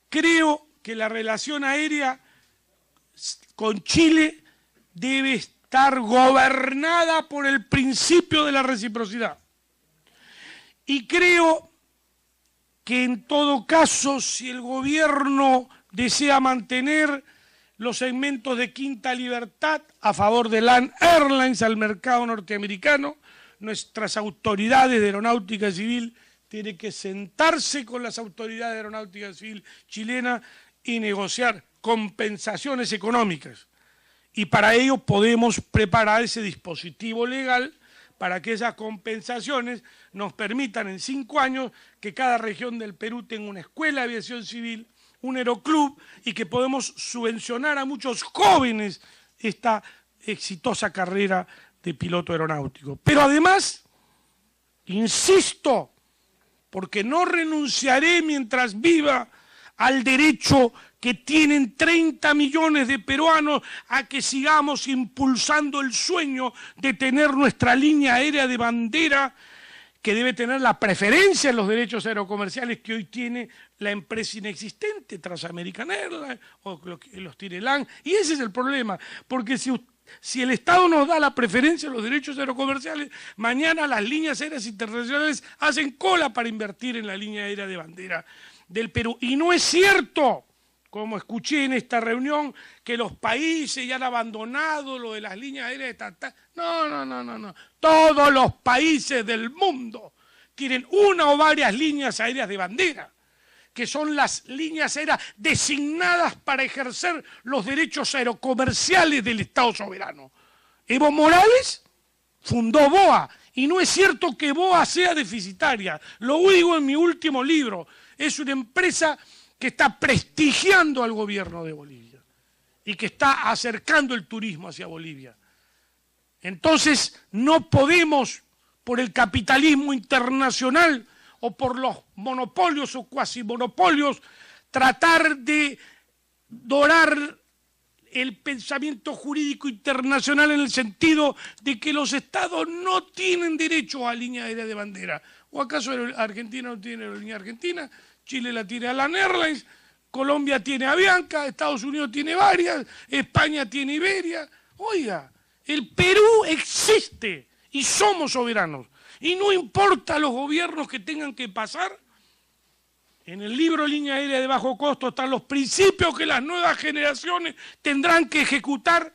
creo que la relación aérea con Chile debe estar gobernada por el principio de la reciprocidad. Y creo que en todo caso, si el gobierno desea mantener los segmentos de quinta libertad a favor de LAN Airlines al mercado norteamericano, nuestras autoridades de aeronáutica civil tienen que sentarse con las autoridades de aeronáutica civil chilena y negociar compensaciones económicas. y para ello podemos preparar ese dispositivo legal para que esas compensaciones nos permitan en 5 años que cada región del Perú tenga una escuela de aviación civil, un aeroclub, y que podemos subvencionar a muchos jóvenes esta exitosa carrera de piloto aeronáutico. Pero además, insisto, porque no renunciaré mientras viva al derecho que tienen 30 millones de peruanos a que sigamos impulsando el sueño de tener nuestra línea aérea de bandera, que debe tener la preferencia en los derechos aerocomerciales que hoy tiene la empresa inexistente, Transamerican Airlines, o los tiene LAN. Y ese es el problema, porque si el Estado nos da la preferencia en los derechos aerocomerciales, mañana las líneas aéreas internacionales hacen cola para invertir en la línea aérea de bandera del Perú. Y no es cierto, como escuché en esta reunión, que los países ya han abandonado lo de las líneas aéreas estatales. No. Todos los países del mundo tienen una o varias líneas aéreas de bandera, que son las líneas aéreas designadas para ejercer los derechos aerocomerciales del Estado soberano. Evo Morales fundó BOA, y no es cierto que BOA sea deficitaria. Lo digo en mi último libro. Es una empresa que está prestigiando al gobierno de Bolivia y que está acercando el turismo hacia Bolivia. Entonces, no podemos, por el capitalismo internacional o por los monopolios o cuasimonopolios, tratar de dorar el pensamiento jurídico internacional en el sentido de que los estados no tienen derecho a línea aérea de bandera. ¿O acaso Argentina no tiene aerolínea argentina? Chile la tiene a LAN Airlines, Colombia tiene Avianca, Estados Unidos tiene varias, España tiene Iberia. Oiga, el Perú existe y somos soberanos. Y no importa los gobiernos que tengan que pasar. En el libro Línea Aérea de Bajo Costo están los principios que las nuevas generaciones tendrán que ejecutar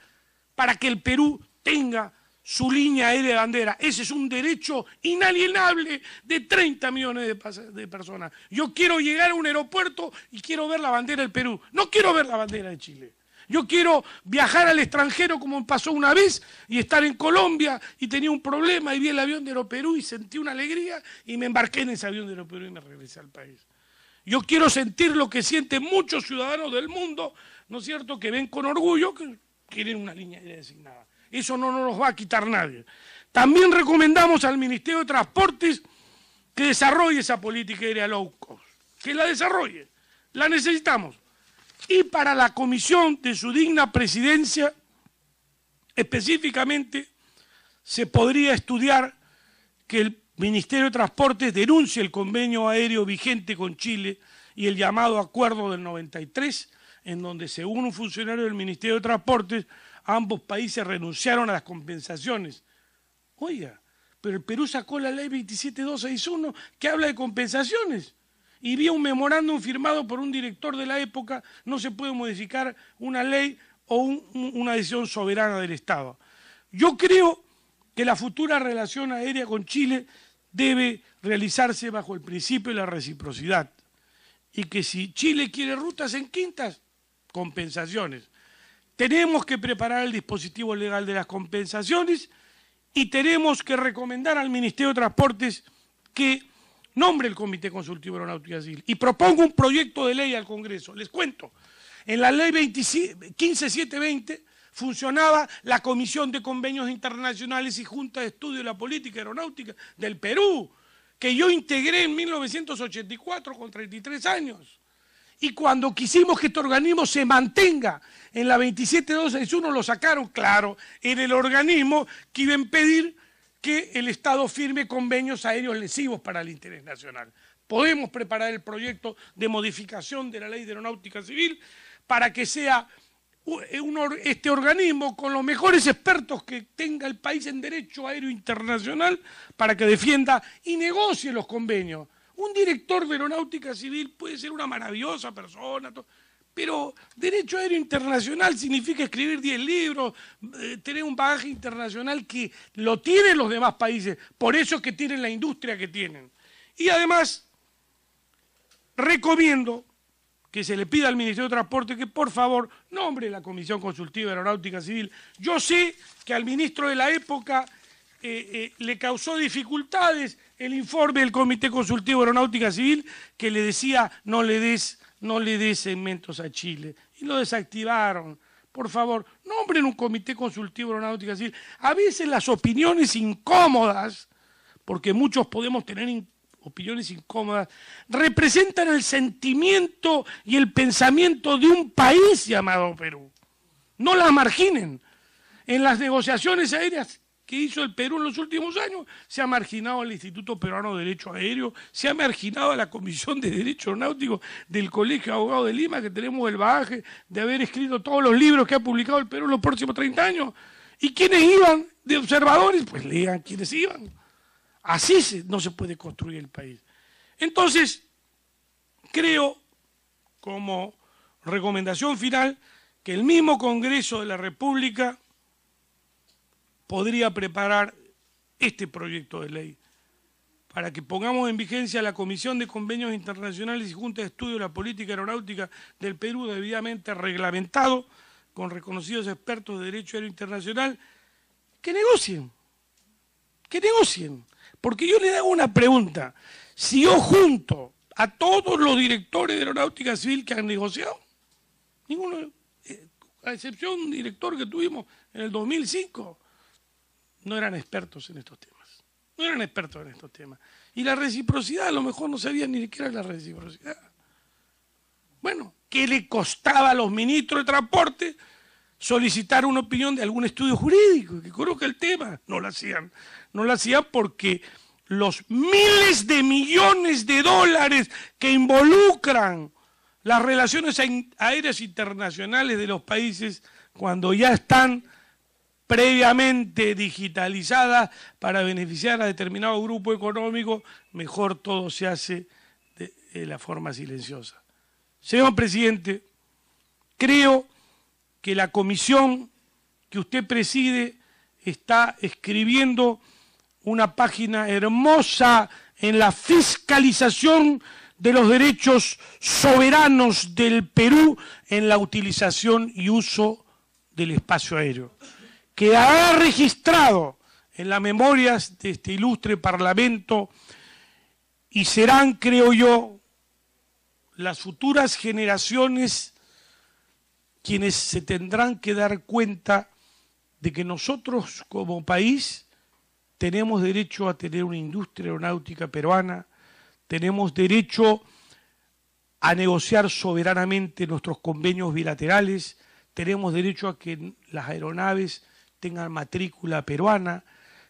para que el Perú tenga su línea aérea de bandera. Ese es un derecho inalienable de 30 millones de personas. Yo quiero llegar a un aeropuerto y quiero ver la bandera del Perú. No quiero ver la bandera de Chile. Yo quiero viajar al extranjero como me pasó una vez y estar en Colombia y tenía un problema y vi el avión de Aeroperú y sentí una alegría y me embarqué en ese avión de Aeroperú y me regresé al país. Yo quiero sentir lo que sienten muchos ciudadanos del mundo, ¿no es cierto?, que ven con orgullo que quieren una línea aérea designada. Eso no nos va a quitar nadie. También recomendamos al Ministerio de Transportes que desarrolle esa política aérea low cost, que la desarrolle, la necesitamos. Y para la comisión de su digna presidencia, específicamente, se podría estudiar que el Ministerio de Transportes denuncie el convenio aéreo vigente con Chile y el llamado acuerdo del 93, en donde, según un funcionario del Ministerio de Transportes, ambos países renunciaron a las compensaciones. Oiga, pero el Perú sacó la ley 27261 que habla de compensaciones. Y vi un memorándum firmado por un director de la época. No se puede modificar una ley o una decisión soberana del Estado. Yo creo que la futura relación aérea con Chile debe realizarse bajo el principio de la reciprocidad. Y que si Chile quiere rutas en quintas, compensaciones. Tenemos que preparar el dispositivo legal de las compensaciones y tenemos que recomendar al Ministerio de Transportes que nombre el Comité Consultivo Aeronáutica Civil y proponga un proyecto de ley al Congreso. Les cuento, en la ley 15720 funcionaba la Comisión de Convenios Internacionales y Junta de Estudio de la Política Aeronáutica del Perú, que yo integré en 1984 con 33 años. Y cuando quisimos que este organismo se mantenga en la 27261 lo sacaron, claro, en el organismo que iba a impedir que el Estado firme convenios aéreos lesivos para el interés nacional. Podemos preparar el proyecto de modificación de la Ley de Aeronáutica Civil para que sea este organismo con los mejores expertos que tenga el país en derecho aéreo internacional para que defienda y negocie los convenios. Un director de Aeronáutica Civil puede ser una maravillosa persona, pero derecho aéreo internacional significa escribir 10 libros, tener un bagaje internacional que lo tienen los demás países, por eso es que tienen la industria que tienen. Y además, recomiendo que se le pida al Ministerio de Transporte que por favor nombre la Comisión Consultiva de Aeronáutica Civil. Yo sé que al ministro de la época le causó dificultades el informe del Comité Consultivo de Aeronáutica Civil que le decía no le des segmentos a Chile, y lo desactivaron. Por favor, nombren un Comité Consultivo de Aeronáutica Civil. A veces las opiniones incómodas, porque muchos podemos tener opiniones incómodas, representan el sentimiento y el pensamiento de un país llamado Perú. No las marginen. En las negociaciones aéreas que hizo el Perú en los últimos años, se ha marginado al Instituto Peruano de Derecho Aéreo, se ha marginado a la Comisión de Derecho Aeronáutico del Colegio de Abogados de Lima, que tenemos el bagaje de haber escrito todos los libros que ha publicado el Perú en los próximos 30 años. ¿Y quiénes iban de observadores? Pues lean quiénes iban. Así no se puede construir el país. Entonces, creo, como recomendación final, que el mismo Congreso de la República podría preparar este proyecto de ley para que pongamos en vigencia la Comisión de Convenios Internacionales y Junta de Estudio de la Política Aeronáutica del Perú, debidamente reglamentado, con reconocidos expertos de Derecho Aéreo Internacional, que negocien. Porque yo le hago una pregunta. Si yo junto a todos los directores de Aeronáutica Civil que han negociado, ninguno, a excepción de un director que tuvimos en el 2005, no eran expertos en estos temas. Y la reciprocidad, a lo mejor no sabían ni siquiera la reciprocidad. Bueno, ¿qué le costaba a los ministros de Transporte solicitar una opinión de algún estudio jurídico que conozca el tema? No lo hacían porque los miles de millones de dólares que involucran las relaciones aéreas internacionales de los países, cuando ya están previamente digitalizadas para beneficiar a determinado grupo económico, mejor todo se hace de la forma silenciosa. Señor presidente, creo que la comisión que usted preside está escribiendo una página hermosa en la fiscalización de los derechos soberanos del Perú en la utilización y uso del espacio aéreo. Quedará registrado en las memorias de este ilustre Parlamento y serán, creo yo, las futuras generaciones quienes se tendrán que dar cuenta de que nosotros como país tenemos derecho a tener una industria aeronáutica peruana, tenemos derecho a negociar soberanamente nuestros convenios bilaterales, tenemos derecho a que las aeronaves tengan matrícula peruana,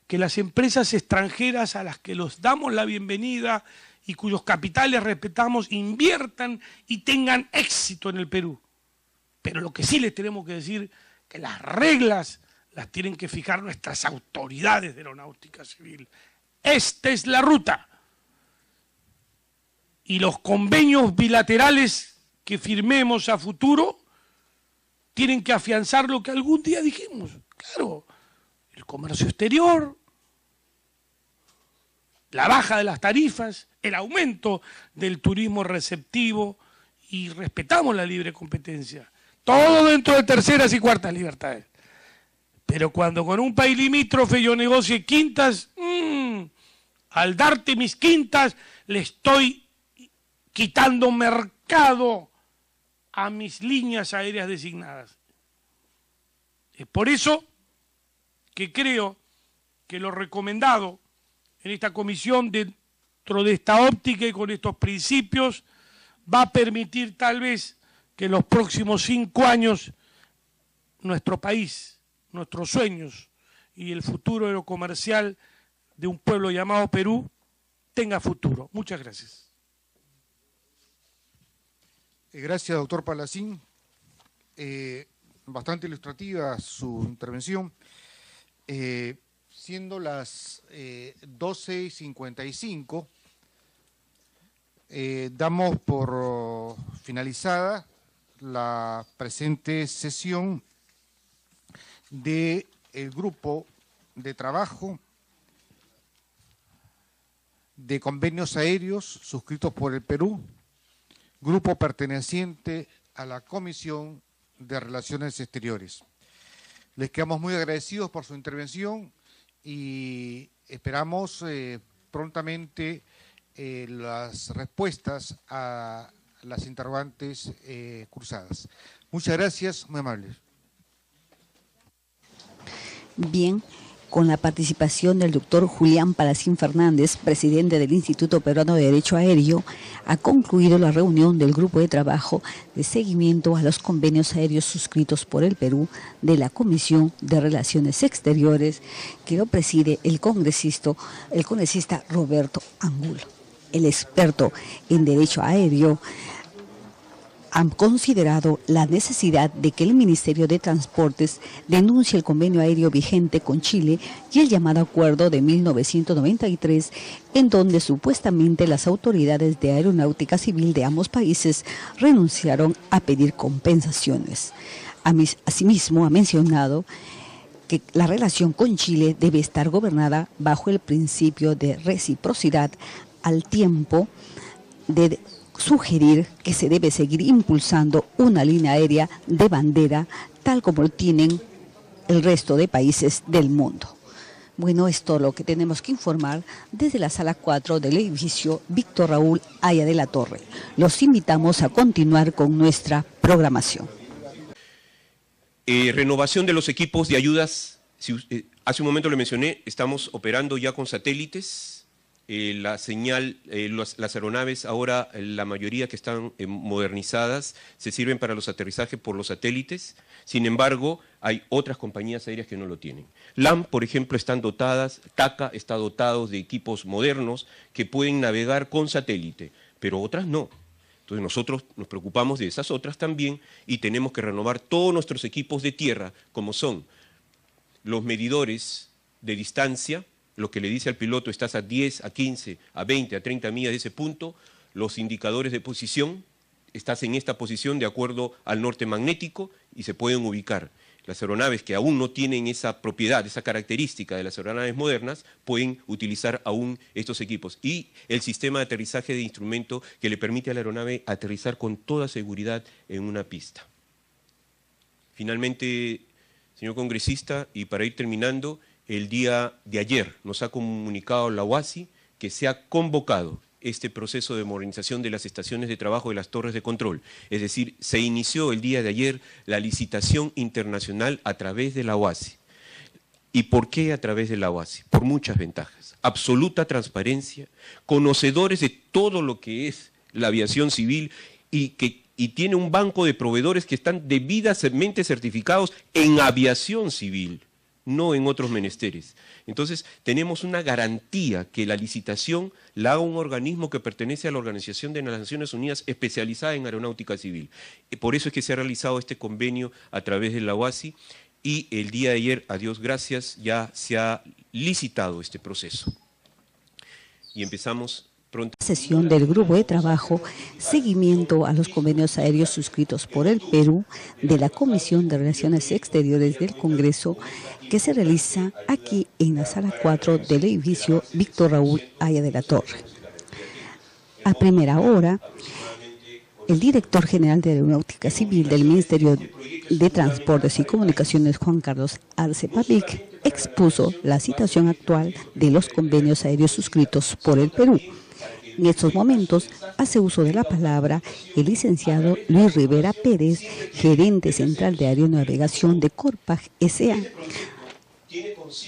que las empresas extranjeras a las que los damos la bienvenida y cuyos capitales respetamos inviertan y tengan éxito en el Perú. Pero lo que sí les tenemos que decir que las reglas las tienen que fijar nuestras autoridades de aeronáutica civil. Esta es la ruta. Y los convenios bilaterales que firmemos a futuro tienen que afianzar lo que algún día dijimos. Claro, el comercio exterior, la baja de las tarifas, el aumento del turismo receptivo y respetamos la libre competencia. Todo dentro de terceras y cuartas libertades. Pero cuando con un país limítrofe yo negocie quintas, al darte mis quintas le estoy quitando mercado a mis líneas aéreas designadas. Es por eso que creo que lo recomendado en esta comisión dentro de esta óptica y con estos principios va a permitir tal vez que en los próximos 5 años nuestro país, nuestros sueños y el futuro aerocomercial de un pueblo llamado Perú tenga futuro. Muchas gracias. Gracias, doctor Palacín. Bastante ilustrativa su intervención. Siendo las 12:55, damos por finalizada la presente sesión del grupo de trabajo de convenios aéreos suscritos por el Perú grupo perteneciente a la Comisión de Relaciones Exteriores. Les quedamos muy agradecidos por su intervención y esperamos prontamente las respuestas a las interrogantes cruzadas. Muchas gracias, muy amables. Bien, con la participación del doctor Julián Palacín Fernández, presidente del Instituto Peruano de Derecho Aéreo, ha concluido la reunión del grupo de trabajo de seguimiento a los convenios aéreos suscritos por el Perú de la Comisión de Relaciones Exteriores, que lo preside el congresista Roberto Angulo. El experto en derecho aéreo han considerado la necesidad de que el Ministerio de Transportes denuncie el convenio aéreo vigente con Chile y el llamado acuerdo de 1993, en donde supuestamente las autoridades de aeronáutica civil de ambos países renunciaron a pedir compensaciones. Asimismo, ha mencionado que la relación con Chile debe estar gobernada bajo el principio de reciprocidad, al tiempo de sugerir que se debe seguir impulsando una línea aérea de bandera, tal como lo tienen el resto de países del mundo. Bueno, es todo lo que tenemos que informar desde la sala 4 del edificio Víctor Raúl Haya de la Torre. Los invitamos a continuar con nuestra programación. Renovación de los equipos de ayudas. Hace un momento le mencioné, estamos operando ya con satélites. La señal, las aeronaves ahora, la mayoría que están modernizadas, se sirven para los aterrizajes por los satélites. Sin embargo, hay otras compañías aéreas que no lo tienen. LAM, por ejemplo, están dotadas, TACA está dotado de equipos modernos que pueden navegar con satélite, pero otras no. Entonces nosotros nos preocupamos de esas otras también y tenemos que renovar todos nuestros equipos de tierra, como son los medidores de distancia, lo que le dice al piloto, estás a 10, a 15, a 20, a 30 millas de ese punto, los indicadores de posición, estás en esta posición de acuerdo al norte magnético y se pueden ubicar. Las aeronaves que aún no tienen esa propiedad, esa característica de las aeronaves modernas, pueden utilizar aún estos equipos. Y el sistema de aterrizaje de instrumento que le permite a la aeronave aterrizar con toda seguridad en una pista. Finalmente, señor congresista, y para ir terminando, el día de ayer nos ha comunicado la UASI que se ha convocado este proceso de modernización de las estaciones de trabajo de las torres de control. Es decir, se inició el día de ayer la licitación internacional a través de la UASI. ¿Y por qué a través de la UASI? Por muchas ventajas. Absoluta transparencia, conocedores de todo lo que es la aviación civil y tiene un banco de proveedores que están debidamente certificados en aviación civil, no en otros menesteres. Entonces, tenemos una garantía que la licitación la haga un organismo que pertenece a la Organización de las Naciones Unidas especializada en aeronáutica civil. Por eso es que se ha realizado este convenio a través de la OASI y el día de ayer, a Dios gracias, ya se ha licitado este proceso. Y empezamos pronto. Sesión del grupo de trabajo seguimiento a los convenios aéreos suscritos por el Perú de la Comisión de Relaciones Exteriores del Congreso, que se realiza aquí en la sala 4 del edificio Víctor Raúl Haya de la Torre. A primera hora, el director general de Aeronáutica Civil del Ministerio de Transportes y Comunicaciones, Juan Carlos Arce Papic, expuso la situación actual de los convenios aéreos suscritos por el Perú. En estos momentos hace uso de la palabra el licenciado Luis Rivera Pérez, gerente central de aeronavegación de Corpag S.A.,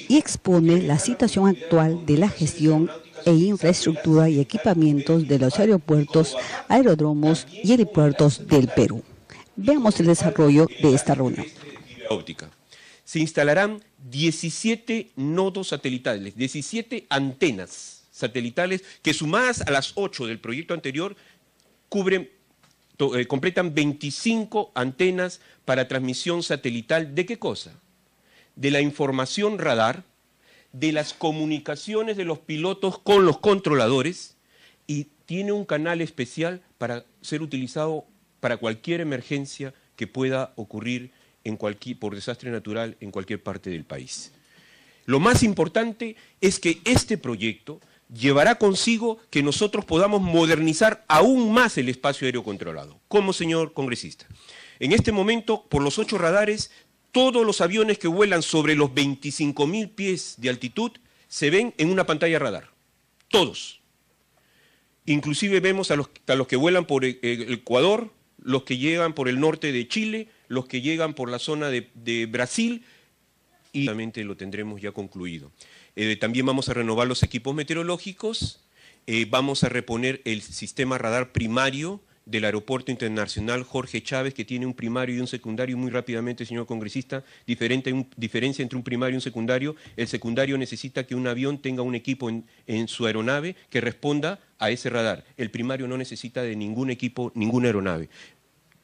y expone la situación actual de la gestión e infraestructura y equipamientos de los aeropuertos, aeródromos y helipuertos del Perú. Veamos el desarrollo de esta reunión. Óptica. Se instalarán 17 nodos satelitales, 17 antenas satelitales que, sumadas a las 8 del proyecto anterior, completan 25 antenas para transmisión satelital. ¿De qué cosa? De la información radar, de las comunicaciones de los pilotos con los controladores, y tiene un canal especial para ser utilizado para cualquier emergencia que pueda ocurrir por desastre natural en cualquier parte del país. Lo más importante es que este proyecto llevará consigo que nosotros podamos modernizar aún más el espacio aéreo controlado. ¿Cómo, señor congresista? En este momento, por los 8 radares, todos los aviones que vuelan sobre los 25.000 pies de altitud se ven en una pantalla radar. Todos. Inclusive vemos a los que vuelan por el Ecuador, los que llegan por el norte de Chile, los que llegan por la zona de Brasil, y realmente lo tendremos ya concluido. También vamos a renovar los equipos meteorológicos, vamos a reponer el sistema radar primario del Aeropuerto Internacional Jorge Chávez, que tiene un primario y un secundario. Muy rápidamente, señor congresista, diferencia entre un primario y un secundario. El secundario necesita que un avión tenga un equipo en su aeronave que responda a ese radar. El primario no necesita de ningún equipo, ninguna aeronave.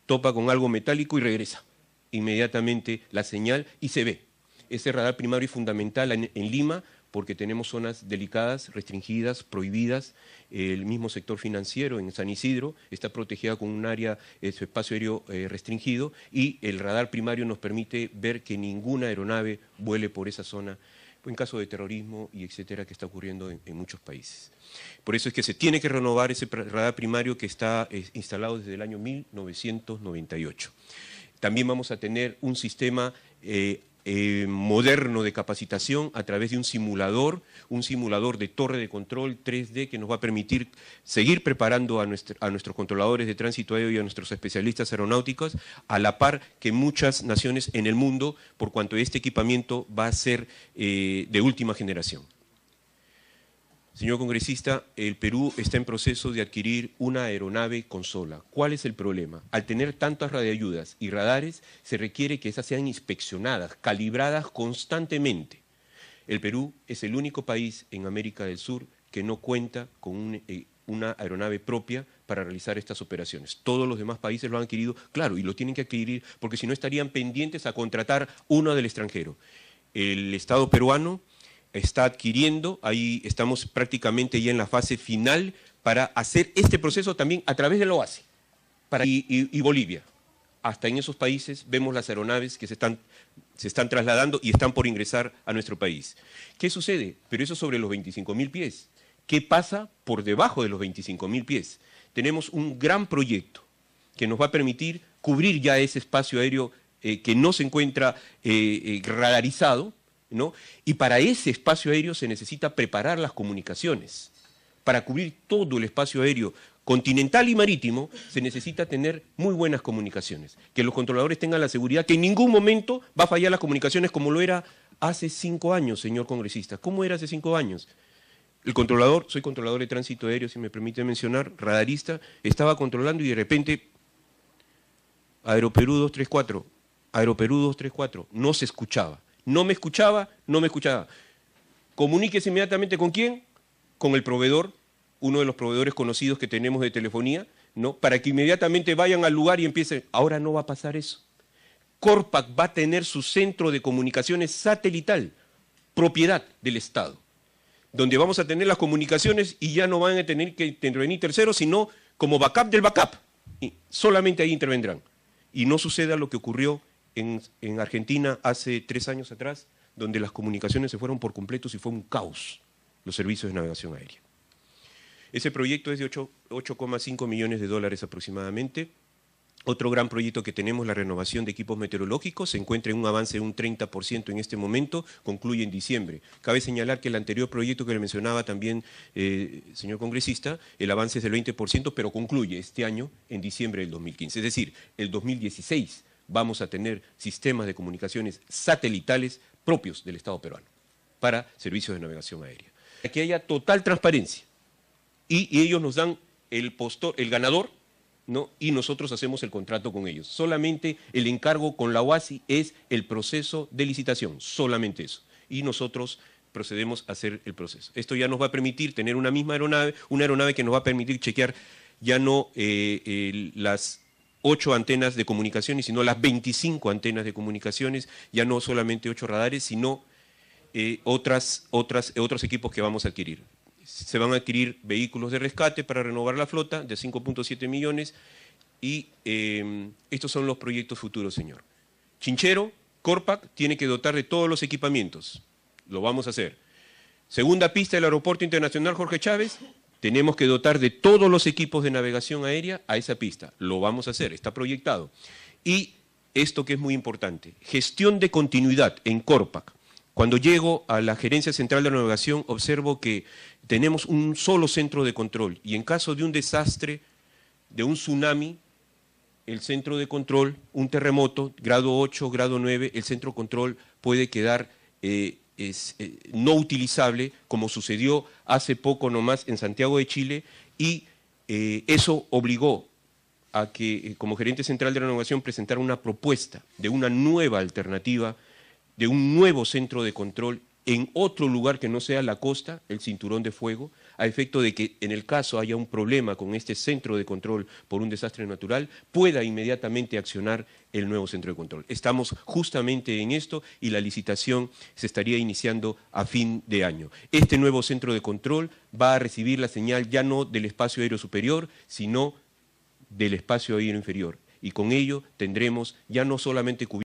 Topa con algo metálico y regresa inmediatamente la señal y se ve. Ese radar primario es fundamental en Lima, porque tenemos zonas delicadas, restringidas, prohibidas. El mismo sector financiero en San Isidro está protegida con un área, su espacio aéreo restringido, y el radar primario nos permite ver que ninguna aeronave vuele por esa zona, en caso de terrorismo y etcétera, que está ocurriendo en muchos países. Por eso es que se tiene que renovar ese radar primario que está instalado desde el año 1998. También vamos a tener un sistema moderno de capacitación a través de un simulador de torre de control 3D que nos va a permitir seguir preparando a nuestros controladores de tránsito aéreo y a nuestros especialistas aeronáuticos a la par que muchas naciones en el mundo, por cuanto este equipamiento va a ser de última generación. Señor congresista, el Perú está en proceso de adquirir una aeronave consola. ¿Cuál es el problema? Al tener tantas radioayudas y radares, se requiere que esas sean inspeccionadas, calibradas constantemente. El Perú es el único país en América del Sur que no cuenta con una aeronave propia para realizar estas operaciones. Todos los demás países lo han adquirido, claro, y lo tienen que adquirir porque si no estarían pendientes a contratar uno del extranjero. El Estado peruano está adquiriendo, ahí estamos prácticamente ya en la fase final para hacer este proceso también a través de la OASI y Bolivia. Hasta en esos países vemos las aeronaves que se están trasladando y están por ingresar a nuestro país. ¿Qué sucede? Pero eso sobre los 25.000 pies. ¿Qué pasa por debajo de los 25.000 pies? Tenemos un gran proyecto que nos va a permitir cubrir ya ese espacio aéreo que no se encuentra radarizado, ¿no? Y para ese espacio aéreo se necesita preparar las comunicaciones. Para cubrir todo el espacio aéreo continental y marítimo se necesita tener muy buenas comunicaciones, que los controladores tengan la seguridad que en ningún momento va a fallar las comunicaciones como lo era hace 5 años, señor congresista. ¿Cómo era hace 5 años? El controlador, soy controlador de tránsito aéreo, si me permite mencionar, radarista, estaba controlando y de repente Aeroperú 234, Aeroperú 234, no se escuchaba. No me escuchaba. Comuníquese inmediatamente ¿con quién? Con el proveedor, uno de los proveedores conocidos que tenemos de telefonía, ¿no? Para que inmediatamente vayan al lugar y empiecen. Ahora no va a pasar eso. Corpac va a tener su centro de comunicaciones satelital, propiedad del Estado, donde vamos a tener las comunicaciones y ya no van a tener que intervenir terceros, sino como backup del backup. Y solamente ahí intervendrán. Y no suceda lo que ocurrió en Argentina hace 3 años atrás, donde las comunicaciones se fueron por completo y fue un caos los servicios de navegación aérea. Ese proyecto es de 8,5 millones de dólares aproximadamente. Otro gran proyecto que tenemos, la renovación de equipos meteorológicos, se encuentra en un avance de un 30% en este momento, concluye en diciembre. Cabe señalar que el anterior proyecto que le mencionaba también, señor congresista, el avance es del 20%, pero concluye este año en diciembre del 2015. Es decir, el 2016 vamos a tener sistemas de comunicaciones satelitales propios del Estado peruano para servicios de navegación aérea. Que haya total transparencia y ellos nos dan el ganador, ¿no? Y nosotros hacemos el contrato con ellos. Solamente el encargo con la OASI es el proceso de licitación, solamente eso. Y nosotros procedemos a hacer el proceso. Esto ya nos va a permitir tener una misma aeronave, una aeronave que nos va a permitir chequear ya no las 8 antenas de comunicaciones, sino las 25 antenas de comunicaciones, ya no solamente 8 radares, sino otros equipos que vamos a adquirir. Se van a adquirir vehículos de rescate para renovar la flota de 5.7 millones y estos son los proyectos futuros, señor. Chinchero, Corpac, tiene que dotar de todos los equipamientos, lo vamos a hacer. Segunda pista del Aeropuerto Internacional Jorge Chávez, tenemos que dotar de todos los equipos de navegación aérea a esa pista. Lo vamos a hacer, está proyectado. Y esto que es muy importante, gestión de continuidad en Corpac. Cuando llego a la Gerencia Central de Navegación, observo que tenemos un solo centro de control y en caso de un desastre, de un tsunami, el centro de control, un terremoto, grado 8, grado 9, el centro de control puede quedar no utilizable, como sucedió hace poco nomás en Santiago de Chile, y eso obligó a que, como gerente central de la navegación, presentara una propuesta de una nueva alternativa, de un nuevo centro de control en otro lugar que no sea la costa, el cinturón de fuego, a efecto de que en el caso haya un problema con este centro de control por un desastre natural, pueda inmediatamente accionar el nuevo centro de control. Estamos justamente en esto y la licitación se estaría iniciando a fin de año. Este nuevo centro de control va a recibir la señal ya no del espacio aéreo superior, sino del espacio aéreo inferior. Y con ello tendremos ya no solamente cubierto